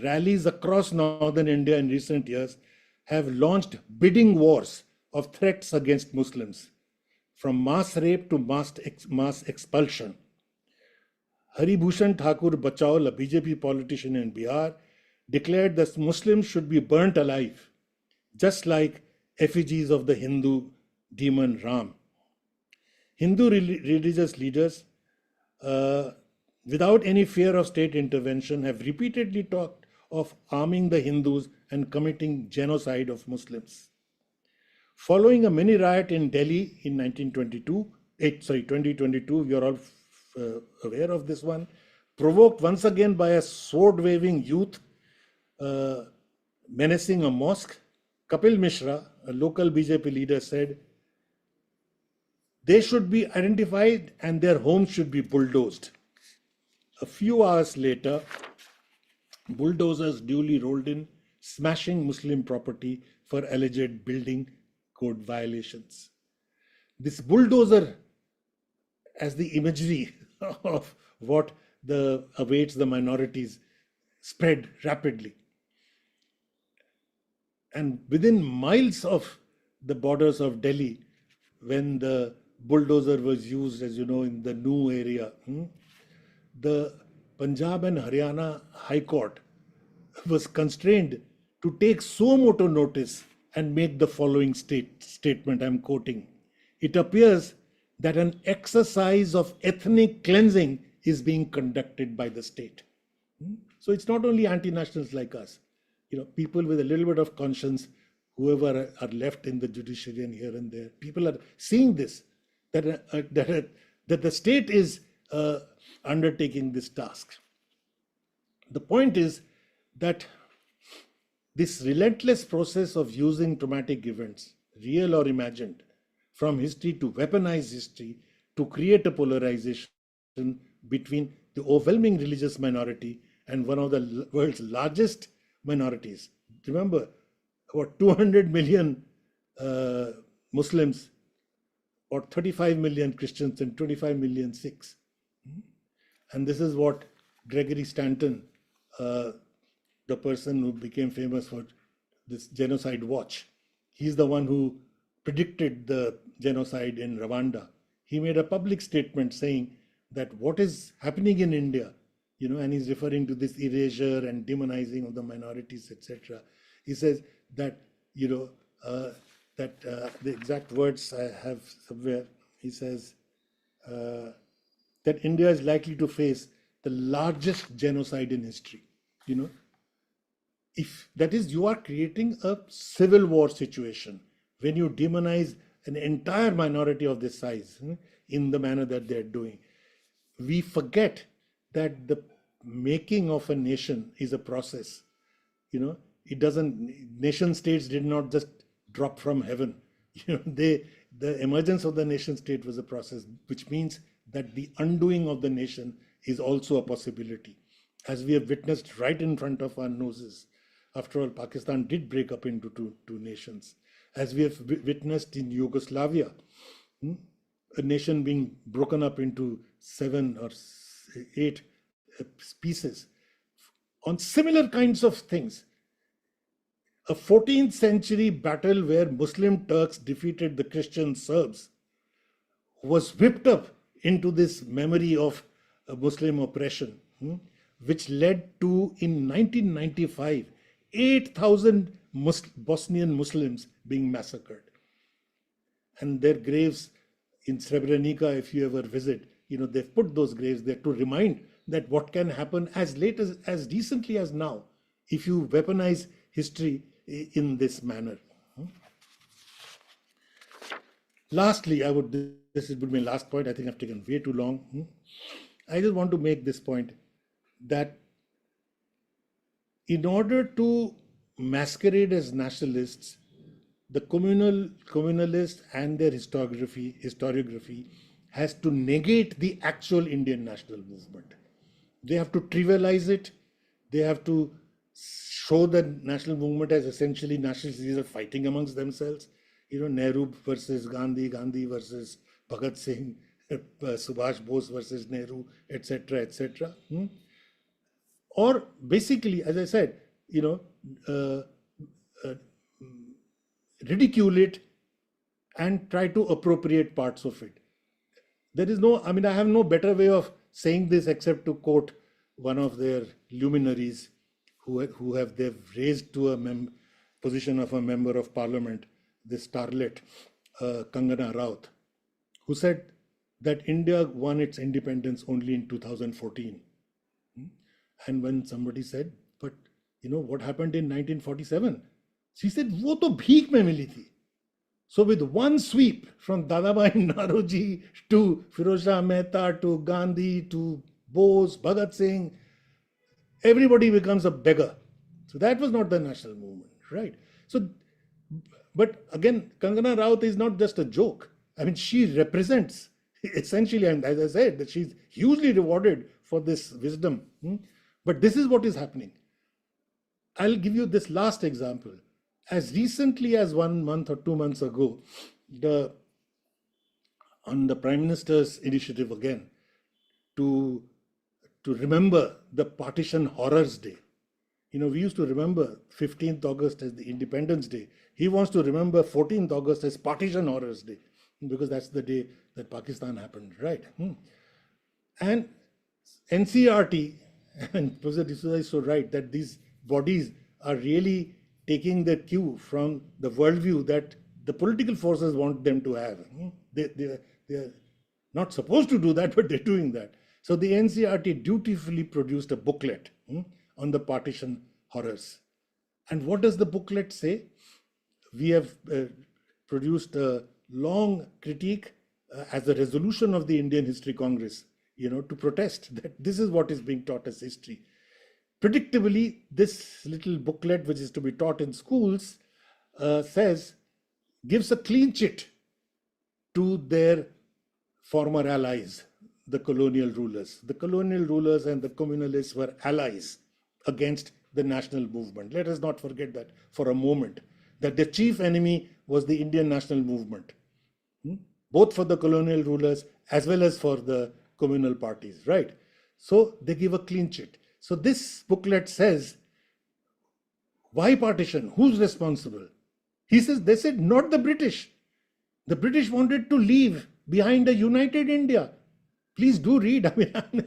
Speaker 5: rallies across northern India in recent years have launched bidding wars of threats against Muslims, from mass rape to mass expulsion. Haribhushan Thakur Bachaul, a BJP politician in Bihar, declared that Muslims should be burnt alive, just like effigies of the Hindu demon Ram. Hindu religious leaders, without any fear of state intervention, have repeatedly talked of arming the Hindus and committing genocide of Muslims. Following a mini riot in Delhi in 2022, we are all aware of this one, provoked once again by a sword-waving youth menacing a mosque, Kapil Mishra, a local BJP leader, said, they should be identified and their homes should be bulldozed. A few hours later, bulldozers duly rolled in, smashing Muslim property for alleged building code violations. This bulldozer as the imagery of what awaits the minorities spread rapidly. And within miles of the borders of Delhi, when the bulldozer was used, as you know, in the New area, the Punjab and Haryana High Court was constrained to take suo moto notice and make the following statement, I'm quoting. It appears that an exercise of ethnic cleansing is being conducted by the state. So it's not only anti-nationals like us, people with a little bit of conscience, whoever are left in the judiciary and here and there, people are seeing this, that the state is undertaking this task. The point is that this relentless process of using traumatic events, real or imagined, from history to weaponize history to create a polarization between the overwhelming religious minority and one of the world's largest minorities. Remember, about 200 million Muslims, or 35 million Christians and 25 million Sikhs. And this is what Gregory Stanton, the person who became famous for this genocide watch, he's the one who predicted the genocide in Rwanda. He made a public statement saying that what is happening in India, and he's referring to this erasure and demonizing of the minorities, etc. He says that, the exact words I have somewhere, he says that India is likely to face the largest genocide in history. If that is, you are creating a civil war situation when you demonize an entire minority of this size in the manner that they're doing. We forget that the making of a nation is a process. Nation states did not just drop from heaven. The emergence of the nation state was a process, which means that the undoing of the nation is also a possibility, as we have witnessed right in front of our noses. After all, Pakistan did break up into two nations, as we have witnessed in Yugoslavia, a nation being broken up into 7 or 8 pieces on similar kinds of things. A 14th century battle where Muslim Turks defeated the Christian Serbs was whipped up into this memory of Muslim oppression, which led to, in 1995, 8,000 Bosnian Muslims being massacred. And their graves in Srebrenica, if you ever visit, they've put those graves there to remind that what can happen as late as recently as now, if you weaponize history in this manner. Lastly, this would be my last point. I think I've taken way too long. I just want to make this point that in order to masquerade as nationalists, the communalists and their historiography has to negate the actual Indian national movement. They have to trivialize it. They have to show the national movement as essentially nationalists are fighting amongst themselves. Nehru versus Gandhi, Gandhi versus Bhagat Singh, Subhash Bose versus Nehru, etc., etc. Or basically, as I said, ridicule it and try to appropriate parts of it. There is no, I have no better way of saying this except to quote one of their luminaries they've raised to a position of a member of parliament, this starlet, Kangana Rao, who said that India won its independence only in 2014. And when somebody said, but what happened in 1947? She said, wo to bheek mein mili thi. So with one sweep, from Dadabhai Naoroji to Firoz Mehta to Gandhi to Bose, Bhagat Singh, everybody becomes a beggar. So that was not the national movement, right? So, but again, Kangana Rao is not just a joke. She represents essentially, and as I said, that she's hugely rewarded for this wisdom. But this is what is happening. I'll give you this last example. As recently as 1 month or 2 months ago, on the Prime Minister's initiative again, to remember the Partition Horrors Day. We used to remember 15th August as the Independence Day. He wants to remember 14th August as Partition Horrors Day, because that's the day that Pakistan happened, right? And NCERT, and Professor D'Souza is so right, that these bodies are really taking the cue from the worldview that the political forces want them to have. They're not supposed to do that, but they're doing that. So the NCERT dutifully produced a booklet on the partition horrors. And what does the booklet say? We have produced a long critique as a resolution of the Indian History Congress, to protest that this is what is being taught as history. Predictably, this little booklet, which is to be taught in schools, gives a clean chit to their former allies, the colonial rulers. The colonial rulers and the communalists were allies against the national movement. Let us not forget that for a moment, that the chief enemy was the Indian national movement, both for the colonial rulers as well as for the communal parties, right? So they give a clean chit. So this booklet says, why partition? Who's responsible? They said, not the British. The British wanted to leave behind a united India. Please do read.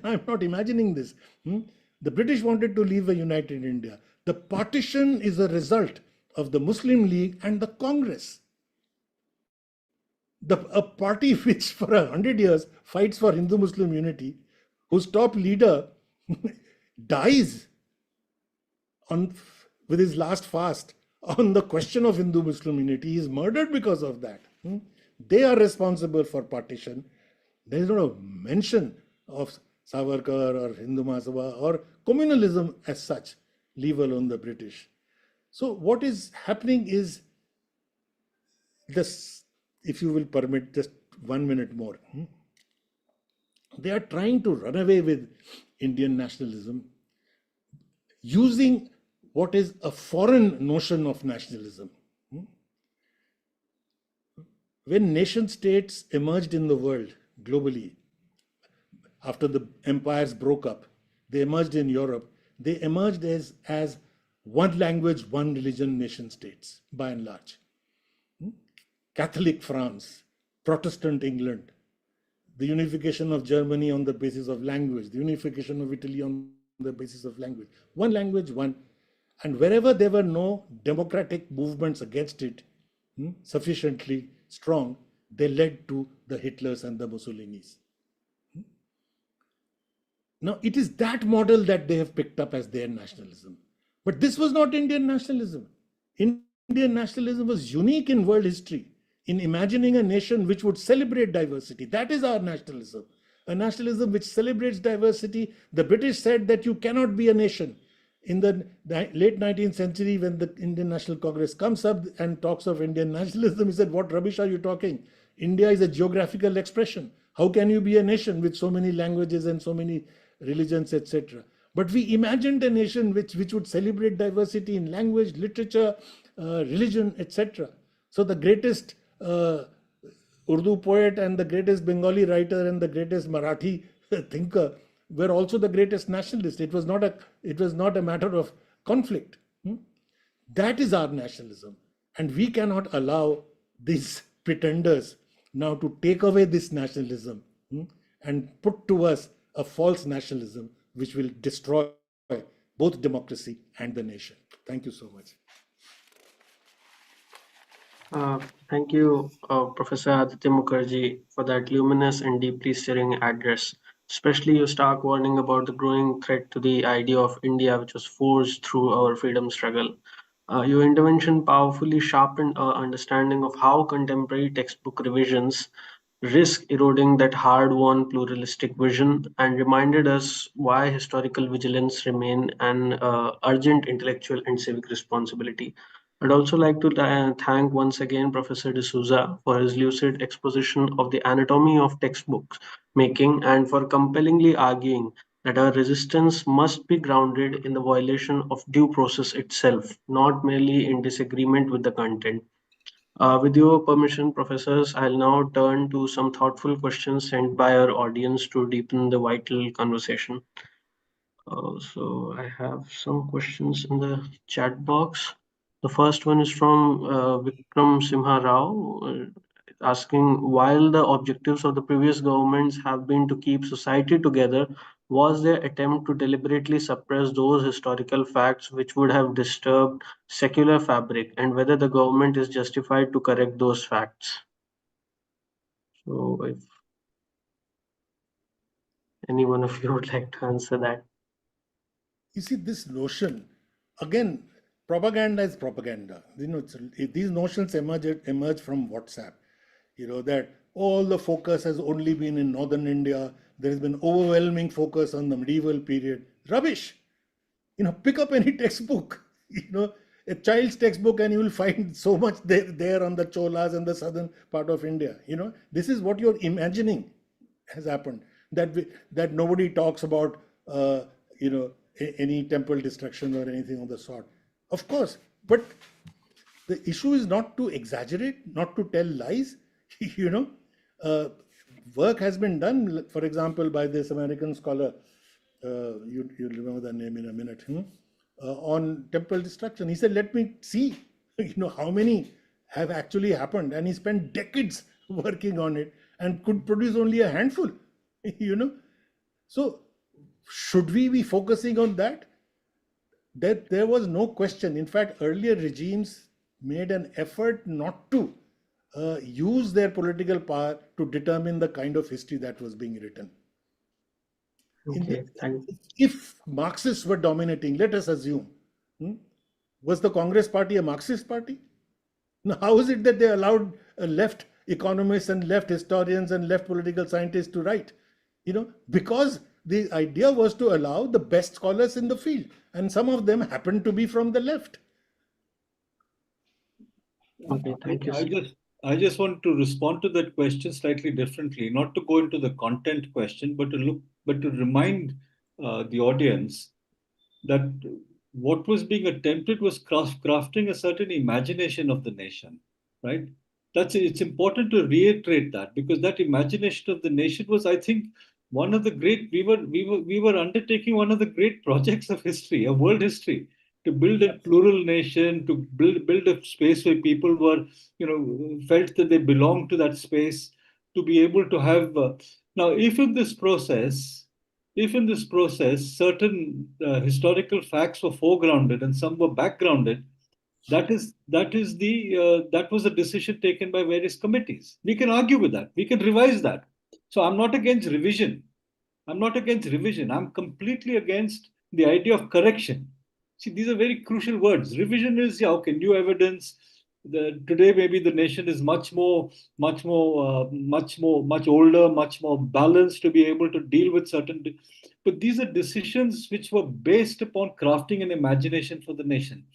Speaker 5: I'm not imagining this. The British wanted to leave a united India. The partition is a result of the Muslim League and the Congress. A party which for 100 years fights for Hindu-Muslim unity, whose top leader dies with his last fast on the question of Hindu-Muslim unity. He is murdered because of that. They are responsible for partition. There is not a mention of Savarkar or Hindu Mahasabha or communalism as such, leave alone the British. So what is happening is this, if you will permit just 1 minute more. They are trying to run away with Indian nationalism using what is a foreign notion of nationalism. When nation states emerged in the world globally, after the empires broke up, they emerged in Europe, they emerged as one language, one religion nation states, by and large. Catholic France, Protestant England, the unification of Germany on the basis of language, the unification of Italy on the basis of language. One language, one. And wherever there were no democratic movements against it sufficiently strong, they led to the Hitlers and the Mussolinis. Now, it is that model that they have picked up as their nationalism. But this was not Indian nationalism. Indian nationalism was unique in world history, in imagining a nation which would celebrate diversity. That is our nationalism. A nationalism which celebrates diversity. The British said that you cannot be a nation. In the late 19th century, when the Indian National Congress comes up and talks of Indian nationalism, he said, what rubbish are you talking? India is a geographical expression. How can you be a nation with so many languages and so many religions, etc. But we imagined a nation which would celebrate diversity in language, literature, religion, etc. So the greatest Urdu poet and the greatest Bengali writer and the greatest Marathi thinker were also the greatest nationalists. It was not a matter of conflict. That is our nationalism. And we cannot allow these pretenders now to take away this nationalism and put to us a false nationalism which will destroy both democracy and the nation. Thank you so much.
Speaker 3: Thank you, Professor Aditya Mukherjee, for that luminous and deeply stirring address, especially your stark warning about the growing threat to the idea of India, which was forged through our freedom struggle. Your intervention powerfully sharpened our understanding of how contemporary textbook revisions risk eroding that hard-won pluralistic vision and reminded us why historical vigilance remain an urgent intellectual and civic responsibility. I'd also like to thank once again Professor D'Souza for his lucid exposition of the anatomy of textbooks making and for compellingly arguing that our resistance must be grounded in the violation of due process itself, not merely in disagreement with the content. With your permission, professors, I'll now turn to some thoughtful questions sent by our audience to deepen the vital conversation. So I have some questions in the chat box. The first one is from Vikram Simha Rao, asking, while the objectives of the previous governments have been to keep society together, was their attempt to deliberately suppress those historical facts which would have disturbed secular fabric, and whether the government is justified to correct those facts? So if any one of you would like to answer that.
Speaker 5: You see, this notion, again, propaganda is propaganda. These notions emerge from WhatsApp. That all the focus has only been in northern India. There has been overwhelming focus on the medieval period. Rubbish. Pick up any textbook, a child's textbook, and you will find so much there on the Cholas and the southern part of India. This is what you're imagining has happened. That nobody talks about, any temple destruction or anything of the sort. Of course, but the issue is not to exaggerate, not to tell lies. Work has been done, for example, by this American scholar, you'll remember the name in a minute, on temple destruction. He said, let me see, how many have actually happened. And he spent decades working on it and could produce only a handful, So should we be focusing on that? That there was no question. In fact, earlier regimes made an effort not to use their political power to determine the kind of history that was being written.
Speaker 3: Okay,
Speaker 5: if Marxists were dominating, let us assume, was the Congress Party a Marxist party? Now, how is it that they allowed left economists and left historians and left political scientists to write? Because the idea was to allow the best scholars in the field, and some of them happened to be from the left.
Speaker 3: Okay, thank you.
Speaker 4: I just want to respond to that question slightly differently, not to go into the content question, but to remind the audience that what was being attempted was crafting a certain imagination of the nation, right? It's important to reiterate that, because that imagination of the nation was, I think, one of the great, we were undertaking one of the great projects of history, of world history, to build a plural nation, to build a space where people were, felt that they belonged to that space, to be able to have. Now, if in this process certain historical facts were foregrounded and some were backgrounded, that was a decision taken by various committees. We can argue with that. We can revise that. So I'm not against revision. I'm completely against the idea of correction. See, these are very crucial words. Revision is, new evidence. Today, maybe the nation is much older, much more balanced to be able to deal with certain. But these are decisions which were based upon crafting an imagination for the nation.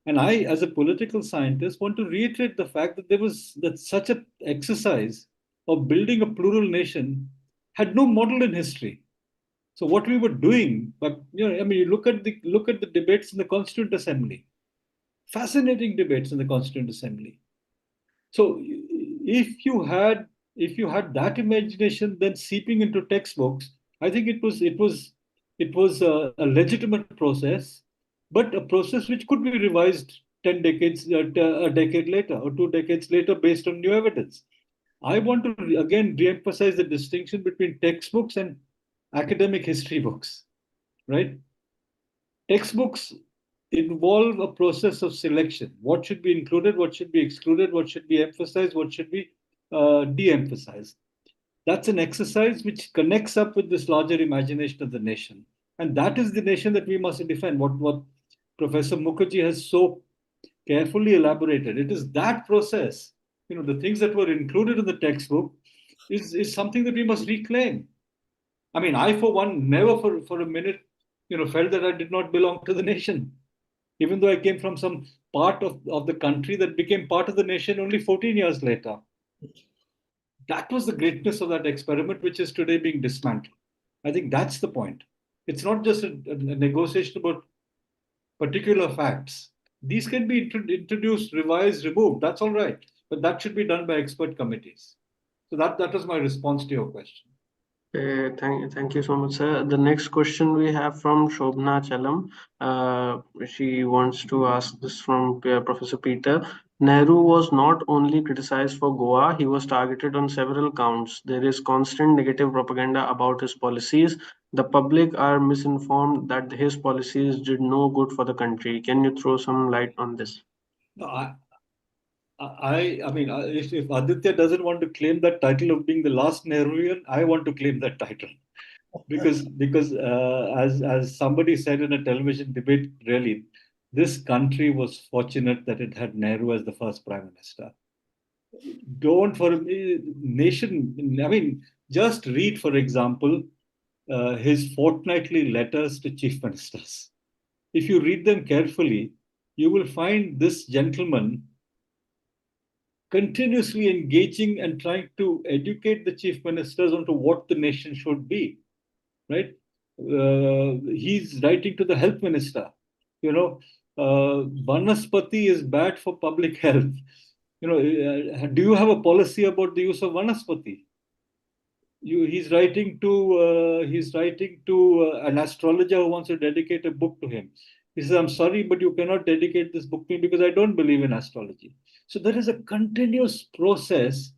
Speaker 4: And I, as a political scientist, want to reiterate the fact that such an exercise of building a plural nation had no model in history. So what we were doing, but I mean, you look at the debates in the Constituent Assembly, fascinating debates in the Constituent Assembly. So if you had that imagination then seeping into textbooks, I think it was a legitimate process, but a process which could be revised 10 decades, a decade later or 2 decades later based on new evidence. I want to again re-emphasize the distinction between textbooks and academic history books, right? Textbooks involve a process of selection. What should be included, what should be excluded, what should be emphasized, what should be de-emphasized. That's an exercise which connects up with this larger imagination of the nation. And that is the nation that we must defend, what Professor Mukherjee has so carefully elaborated. It is that process, the things that were included in the textbook is something that we must reclaim. I mean, I, for one, never for a minute, felt that I did not belong to the nation, even though I came from some part of the country that became part of the nation only 14 years later. That was the greatness of that experiment, which is today being dismantled. I think that's the point. It's not just a negotiation about particular facts. These can be introduced, revised, removed. That's all right. But that should be done by expert committees. So that was my response to your question.
Speaker 3: Thank you so much, sir. The next question we have from Shobna Chalam. She wants to ask this from Professor Peter. Nehru was not only criticized for Goa, he was targeted on several counts. There is constant negative propaganda about his policies. The public are misinformed that his policies did no good for the country. Can you throw some light on this?
Speaker 4: No, I mean, if Aditya doesn't want to claim that title of being the last Nehruian, I want to claim that title. Because as somebody said in a television debate, really, this country was fortunate that it had Nehru as the first prime minister. Don't for a nation. I mean, just read, for example, his fortnightly letters to chief ministers. If you read them carefully, you will find this gentleman continuously engaging and trying to educate the chief ministers onto what the nation should be, right? He's writing to the health minister, vanaspati is bad for public health. Do you have a policy about the use of vanaspati? He's writing to an astrologer who wants to dedicate a book to him. He says, I'm sorry, but you cannot dedicate this book to me because I don't believe in astrology. So there is a continuous process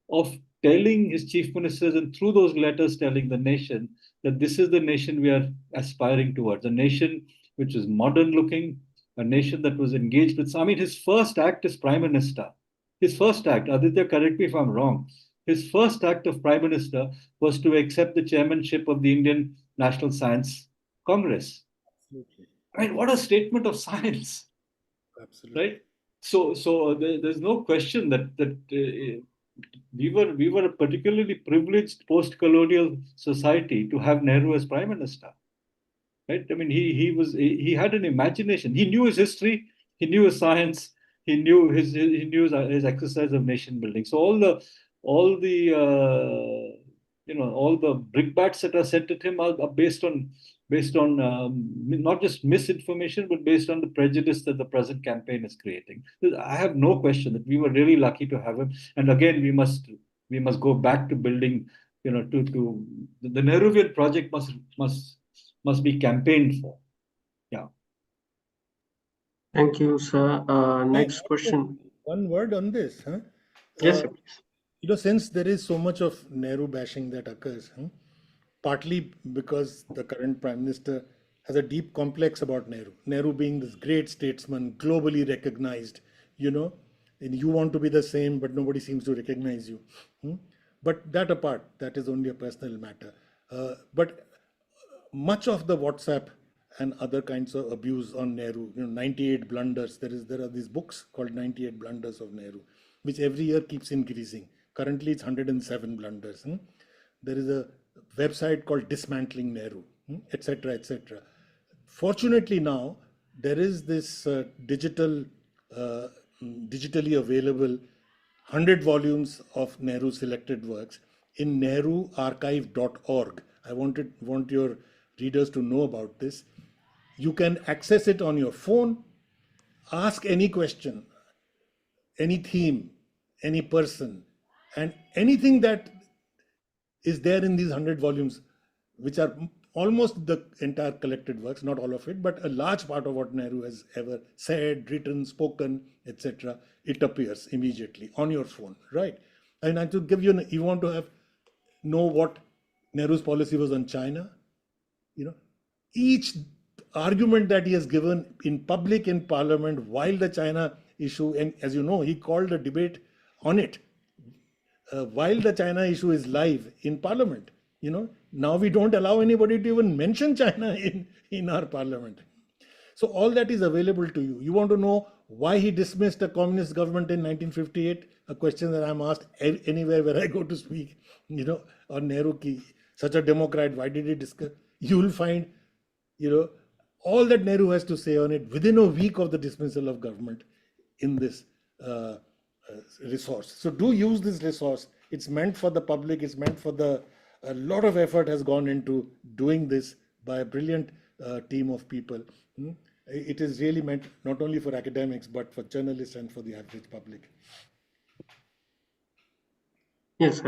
Speaker 4: of telling his chief ministers and through those letters telling the nation that this is the nation we are aspiring towards, a nation which is modern looking, a nation that was engaged with. I mean, his first act as prime minister, his first act, Aditya, correct me if I'm wrong, his first act of prime minister was to accept the chairmanship of the Indian National Science Congress.
Speaker 5: Absolutely.
Speaker 4: I mean, what a statement of science.
Speaker 5: Absolutely.
Speaker 4: Right? So there's no question that we were a particularly privileged post-colonial society to have Nehru as prime minister. Right? I mean, he had an imagination. He knew his history. He knew his science. He knew his exercise of nation building. So all the all the brickbats that are sent at him are based on not just misinformation, but based on the prejudice that the present campaign is creating. I have no question that we were really lucky to have him. And again, we must go back to building. To the Nehruvian project must be campaigned for. Yeah.
Speaker 3: Thank you, sir. Next question.
Speaker 5: One word on this. Huh?
Speaker 3: Yes, sir, please.
Speaker 5: Since there is so much of Nehru bashing that occurs, partly because the current prime minister has a deep complex about Nehru. Nehru being this great statesman, globally recognized, and you want to be the same, but nobody seems to recognize you. But that apart, that is only a personal matter. But much of the WhatsApp and other kinds of abuse on Nehru, 98 blunders. There are these books called 98 blunders of Nehru, which every year keeps increasing. Currently, it's 107 blunders. There is a website called Dismantling Nehru, etc., etc. Fortunately, now there is this digitally available 100 volumes of Nehru selected works in nehruarchive.org. I want your readers to know about this. You can access it on your phone, ask any question, any theme, any person, and anything that is there in these 100 volumes, which are almost the entire collected works, not all of it, but a large part of what Nehru has ever said, written, spoken, etc. It appears immediately on your phone, right? And I to give you, you want to know what Nehru's policy was on China, each argument that he has given in public, in parliament, while the China issue, and as you know, he called a debate on it while the China issue is live in parliament. Now we don't allow anybody to even mention China in our parliament. So all that is available to you. You want to know why he dismissed a communist government in 1958, a question that I'm asked anywhere where I go to speak, or Nehru ki, such a democrat, why did he discuss? You will find, all that Nehru has to say on it within a week of the dismissal of government in this resource. So do use this resource. It's meant for the public. It's meant for a lot of effort has gone into doing this by a brilliant team of people. It is really meant not only for academics, but for journalists and for the average public.
Speaker 3: Yes,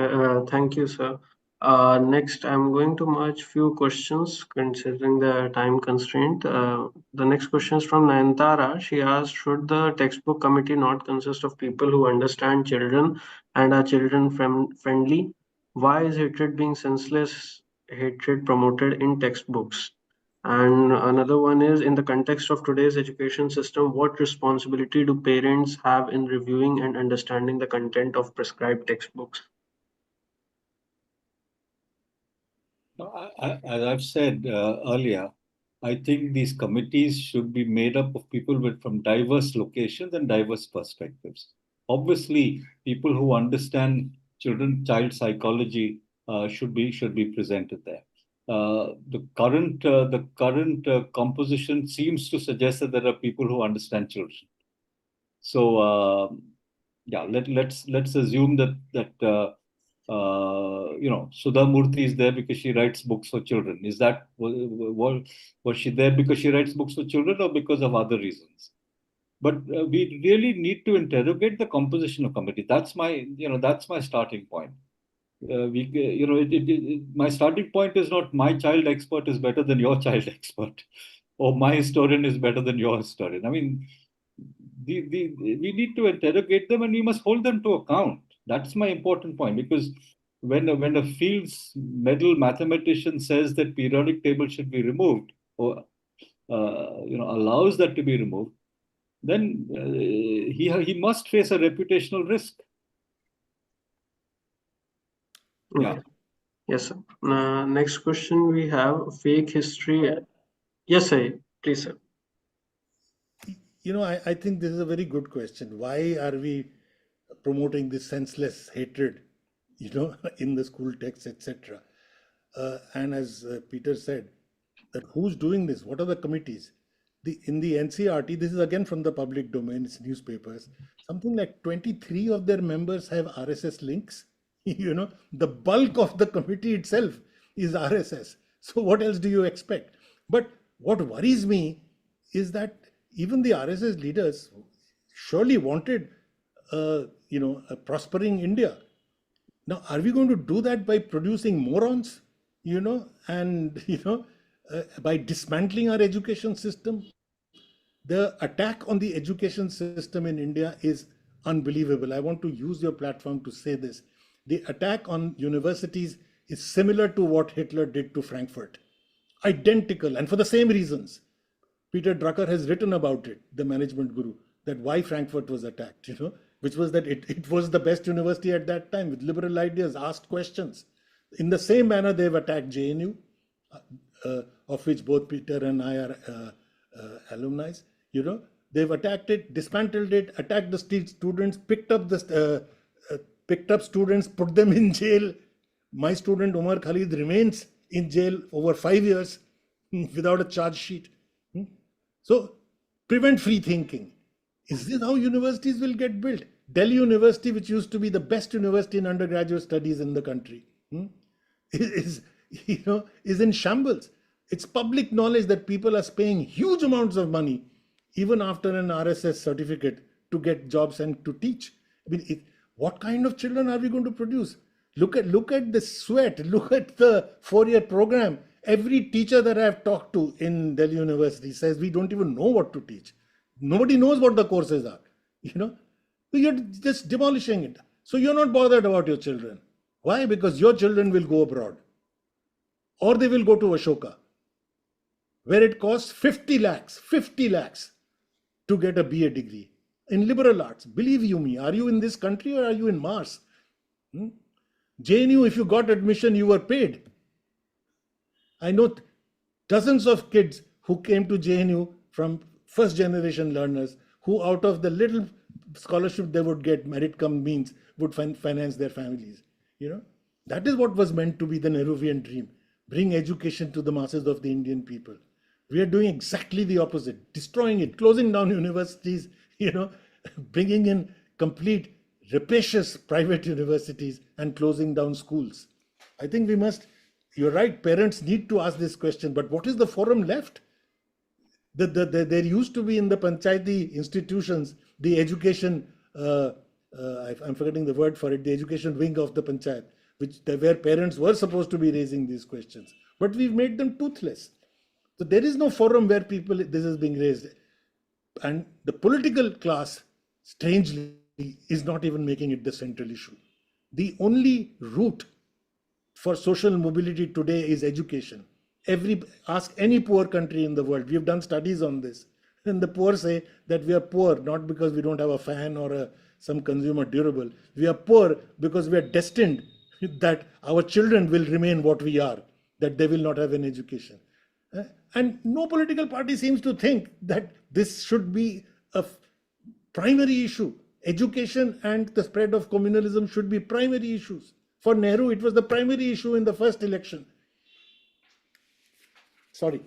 Speaker 3: thank you, sir. Next, I'm going to merge few questions considering the time constraint. The next question is from Anekdhara. She asked, should the textbook committee not consist of people who understand children and are children friendly? Why is hatred being senseless hatred promoted in textbooks? And another one is, in the context of today's education system, what responsibility do parents have in reviewing and understanding the content of prescribed textbooks?
Speaker 4: As I've said earlier, I think these committees should be made up of people from diverse locations and diverse perspectives. Obviously, people who understand child psychology should be presented there. The current composition seems to suggest that there are people who understand children. So yeah, let's assume that Sudha Murthy is there because she writes books for children. Is that was she there because she writes books for children or because of other reasons? But we really need to interrogate the composition of committee. That's my starting point. My starting point is not my child expert is better than your child expert, or my historian is better than your historian. I mean, we need to interrogate them and we must hold them to account. That's my important point, because when a Fields Medal mathematician says that periodic table should be removed, or allows that to be removed, then he must face a reputational risk.
Speaker 3: Okay.
Speaker 4: Yeah.
Speaker 3: Yes, sir. Next question we have fake history. Yes, sir. Please, sir.
Speaker 5: I think this is a very good question. Why are we promoting this senseless hatred, in the school texts, etc.? And as Peter said, that who's doing this? What are the committees? In the NCERT, this is again from the public domain, it's newspapers, something like 23 of their members have RSS links. The bulk of the committee itself is RSS. So what else do you expect? But what worries me is that even the RSS leaders surely wanted, a prospering India. Now, are we going to do that by producing morons, and, by dismantling our education system? The attack on the education system in India is unbelievable. I want to use your platform to say this. The attack on universities is similar to what Hitler did to Frankfurt. Identical, and for the same reasons. Peter Drucker has written about it, the management guru, that why Frankfurt was attacked, which was that it was the best university at that time with liberal ideas, asked questions. In the same manner, they've attacked JNU, of which both Peter and I are alumni. They've attacked it, dismantled it, attacked the students, picked up students, put them in jail. My student Umar Khalid remains in jail over 5 years without a charge sheet. So prevent free thinking. Is this how universities will get built? Delhi University, which used to be the best university in undergraduate studies in the country, is in shambles. It's public knowledge that people are paying huge amounts of money, even after an RSS certificate, to get jobs and to teach. I mean, what kind of children are we going to produce? Look at the sweat. Look at the 4-year program. Every teacher that I've talked to in Delhi University says we don't even know what to teach. Nobody knows what the courses are. You're just demolishing it. So you're not bothered about your children. Why? Because your children will go abroad, or they will go to Ashoka, where it costs 50 lakhs to get a BA degree in liberal arts. Believe you me, are you in this country or are you in Mars? JNU, if you got admission, you were paid. I know dozens of kids who came to JNU from first generation learners who, out of the little scholarship they would get, merit cum means, would finance their families. That is what was meant to be the Nehruvian dream. Bring education to the masses of the Indian people. We are doing exactly the opposite, destroying it, closing down universities, bringing in complete rapacious private universities and closing down schools. I think we must, you're right, parents need to ask this question, but what is the forum left? There used to be in the panchayati institutions, the education, I'm forgetting the word for it, the education wing of the panchayat, where parents were supposed to be raising these questions. But we've made them toothless. So there is no forum where this is being raised. And the political class, strangely, is not even making it the central issue. The only route for social mobility today is education. Ask any poor country in the world. We have done studies on this. And the poor say that we are poor not because we don't have a fan or some consumer durable. We are poor because we are destined that our children will remain what we are, that they will not have an education. And no political party seems to think that this should be a primary issue. Education and the spread of communalism should be primary issues. For Nehru, it was the primary issue in the first election. Sorry.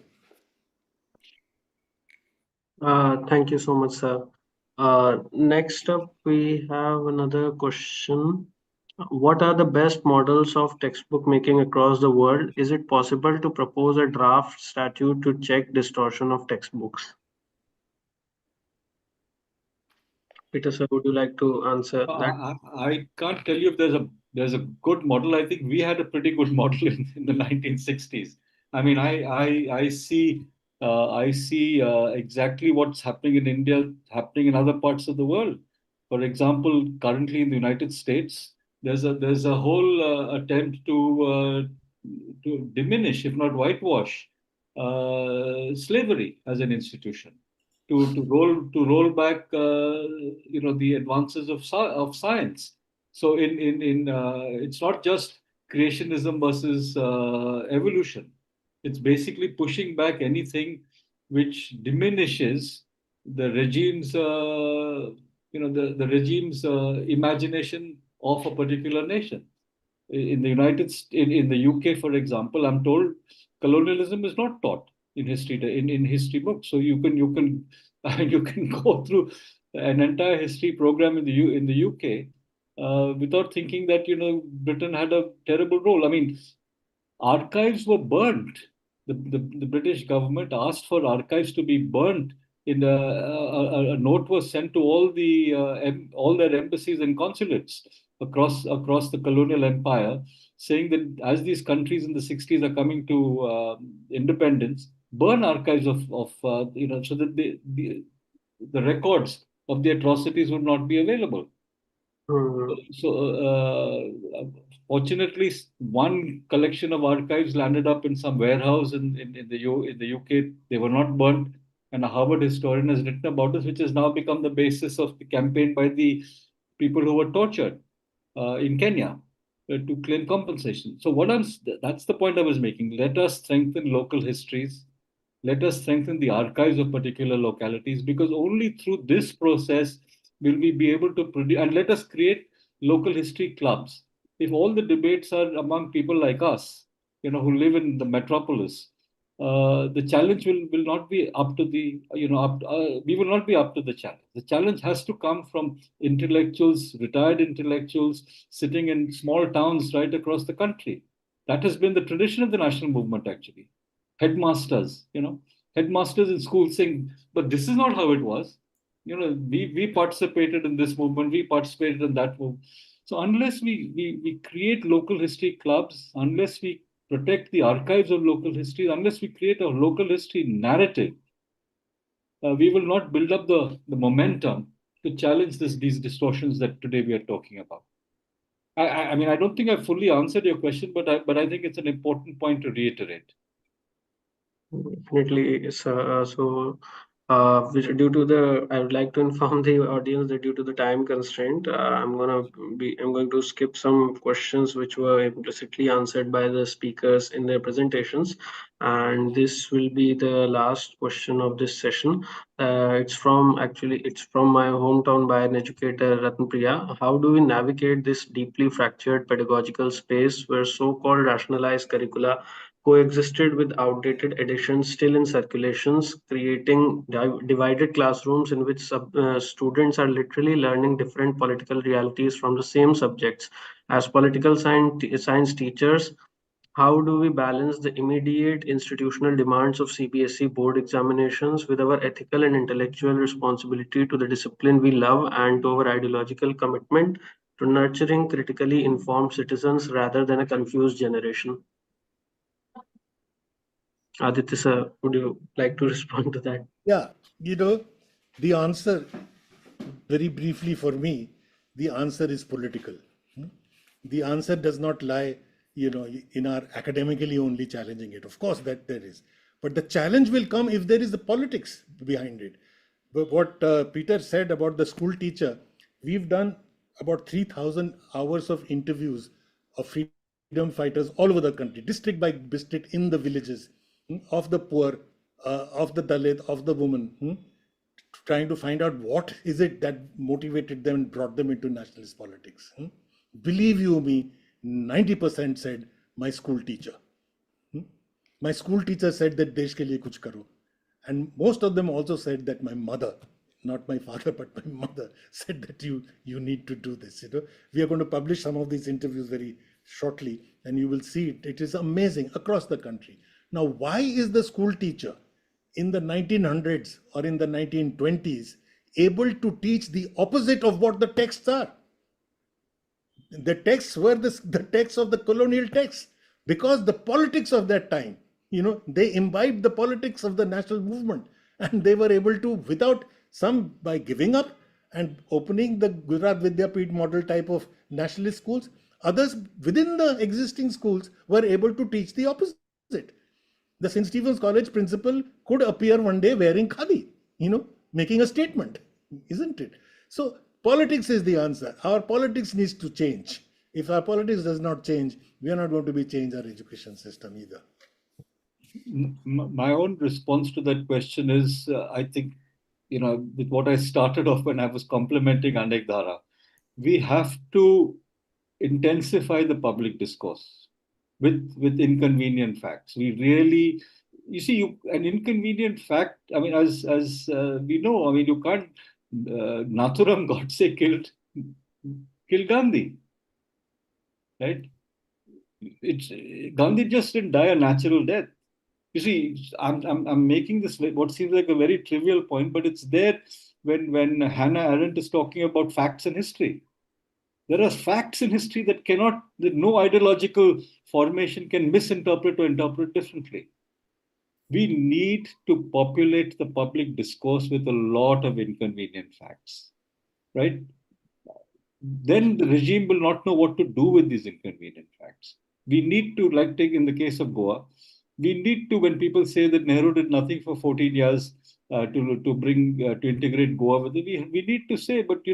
Speaker 3: Thank you so much, sir. Next up, we have another question. What are the best models of textbook making across the world? Is it possible to propose a draft statute to check distortion of textbooks? Peter, sir, would you like to answer that?
Speaker 4: I can't tell you if there's a good model. I think we had a pretty good model in the 1960s. I mean, I see exactly what's happening in India happening in other parts of the world. For example, currently in the United States, there's a whole attempt to diminish, if not whitewash, slavery as an institution. To roll back, the advances of science. So it's not just creationism versus evolution. It's basically pushing back anything which diminishes the regime's, the regime's imagination of a particular nation. In the UK, for example, I'm told colonialism is not taught in history in history books. So you can you can go through an entire history program in the UK without thinking that Britain had a terrible role. I mean, archives were burnt. The British government asked for archives to be burnt. A note was sent to all their embassies and consulates across the colonial empire, saying that as these countries in the 60s are coming to independence, burn archives of so that the records of the atrocities would not be available. So fortunately, one collection of archives landed up in some warehouse in the UK. They were not burnt, and a Harvard historian has written about this, which has now become the basis of the campaign by the people who were tortured in Kenya to claim compensation. So that's the point I was making. Let us strengthen local histories. Let us strengthen the archives of particular localities, because only through this process will we be able to produce, and let us create local history clubs. If all the debates are among people like us, who live in the metropolis, the challenge will not be up to the, we will not be up to the challenge. The challenge has to come from intellectuals, retired intellectuals sitting in small towns right across the country. That has been the tradition of the national movement, actually. headmasters, headmasters in schools saying, but this is not how it was. We participated in this movement, we participated in that movement. So unless we create local history clubs, unless we protect the archives of local history, unless we create a local history narrative, we will not build up the momentum to challenge these distortions that today we are talking about. I mean, I don't think I fully answered your question, but I think it's an important point to reiterate.
Speaker 3: Definitely, so due to I would like to inform the audience that due to the time constraint, I'm going to skip some questions which were implicitly answered by the speakers in their presentations, and this will be the last question of this session. It's from my hometown by an educator, Ratnpriya. How do we navigate this deeply fractured pedagogical space where so-called rationalized curricula coexisted with outdated editions still in circulations, creating divided classrooms in which students are literally learning different political realities from the same subjects? As political science teachers, how do we balance the immediate institutional demands of CBSE board examinations with our ethical and intellectual responsibility to the discipline we love and to our ideological commitment to nurturing critically informed citizens rather than a confused generation? Aditya sir, would you like to respond to that?
Speaker 5: Yeah, the answer, very briefly for me, the answer is political. The answer does not lie, in our academically only challenging it. Of course, that there is. But the challenge will come if there is the politics behind it. But what Peter said about the school teacher, we've done about 3,000 hours of interviews of freedom fighters all over the country, district by district, in the villages, of the poor, of the Dalit, of the woman, trying to find out what is it that motivated them and brought them into nationalist politics. Believe you me, 90% said my school teacher. My school teacher said that desh ke liye kuch karo. And most of them also said that my mother, not my father, but my mother, said that you need to do this. We are going to publish some of these interviews very shortly, and you will see it. It is amazing across the country. Now, why is the school teacher in the 1900s or in the 1920s able to teach the opposite of what the texts are? The texts were the texts of the colonial texts, because the politics of that time, they imbibed the politics of the national movement, and they were able to, without some by giving up and opening the Gujarat Vidyapith model type of nationalist schools, others within the existing schools were able to teach the opposite. The St. Stephen's College principal could appear one day wearing khadi, making a statement, isn't it? So politics is the answer. Our politics needs to change. If our politics does not change, we are not going to change our education system either.
Speaker 4: My own response to that question is, I think, with what I started off when I was complimenting Anekdhara, we have to intensify the public discourse with inconvenient facts. We really, an inconvenient fact, I mean, as we know, I mean, you can't, Nathuram Godse killed Gandhi, right? Gandhi just didn't die a natural death. You see, I'm making this what seems like a very trivial point, but it's there when Hannah Arendt is talking about facts in history. There are facts in history that no ideological formation can misinterpret or interpret differently. We need to populate the public discourse with a lot of inconvenient facts, right? Then the regime will not know what to do with these inconvenient facts. We need to, like take in the case of Goa, we need to, when people say that Nehru did nothing for 14 years to integrate Goa with it, we need to say, but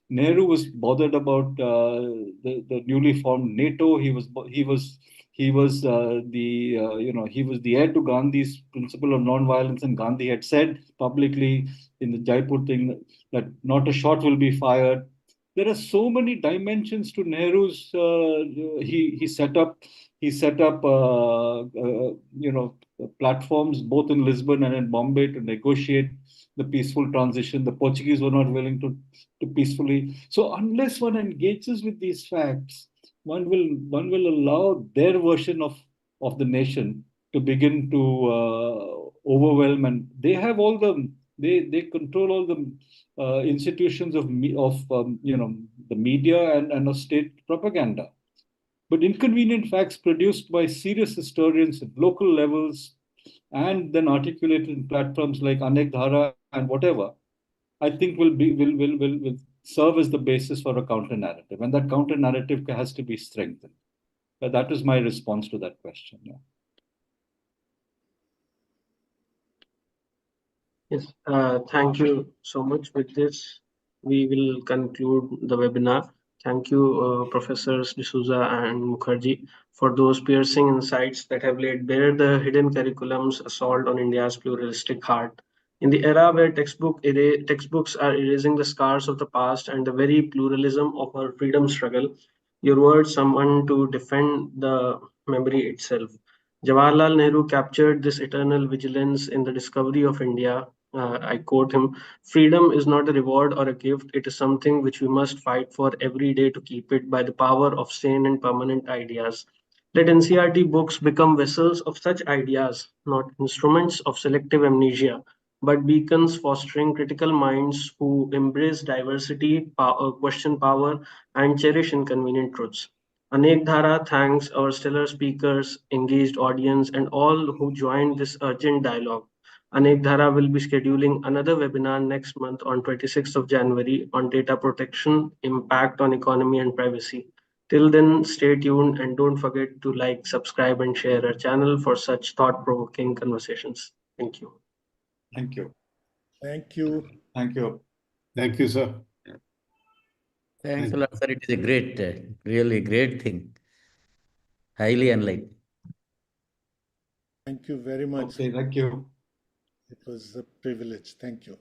Speaker 4: Nehru was bothered about the newly formed NATO. He was the heir to Gandhi's principle of non-violence, and Gandhi had said publicly in the Jaipur thing that not a shot will be fired. There are so many dimensions to Nehru's. He set up platforms both in Lisbon and in Bombay to negotiate the peaceful transition. The Portuguese were not willing to peacefully. So unless one engages with these facts, one will allow their version of the nation begin to overwhelm, and they have all they control all the institutions of the media and of state propaganda. But inconvenient facts produced by serious historians at local levels and then articulated in platforms like Anekdhara and whatever, I think will serve as the basis for a counter narrative, and that counter narrative has to be strengthened. That is my response to that question. Yeah.
Speaker 3: Yes, thank you so much. With this, we will conclude the webinar. Thank you, Professors D'Souza and Mukherjee, for those piercing insights that have laid bare the hidden curriculum's assault on India's pluralistic heart. In the era where textbooks are erasing the scars of the past and the very pluralism of our freedom struggle, your words summon to defend the memory itself. Jawaharlal Nehru captured this eternal vigilance in the discovery of India. I quote him: "Freedom is not a reward or a gift, it is something which we must fight for every day to keep it by the power of sane and permanent ideas. Let NCERT books become vessels of such ideas, not instruments of selective amnesia, but beacons fostering critical minds who embrace diversity, question power, and cherish inconvenient truths." Anekdhara thanks our stellar speakers, engaged audience, and all who joined this urgent dialogue. Anekdhara will be scheduling another webinar next month on 26th of January on data protection, impact on economy and privacy. Till then, stay tuned and don't forget to like, subscribe, and share our channel for such thought-provoking conversations. Thank you.
Speaker 4: Thank you.
Speaker 5: Thank you.
Speaker 4: Thank you.
Speaker 1: Thank you, sir.
Speaker 6: Thanks a lot, sir. It is a great, really great thing. Highly enlightening.
Speaker 5: Thank you very much.
Speaker 4: Okay, thank you.
Speaker 5: It was a privilege. Thank you.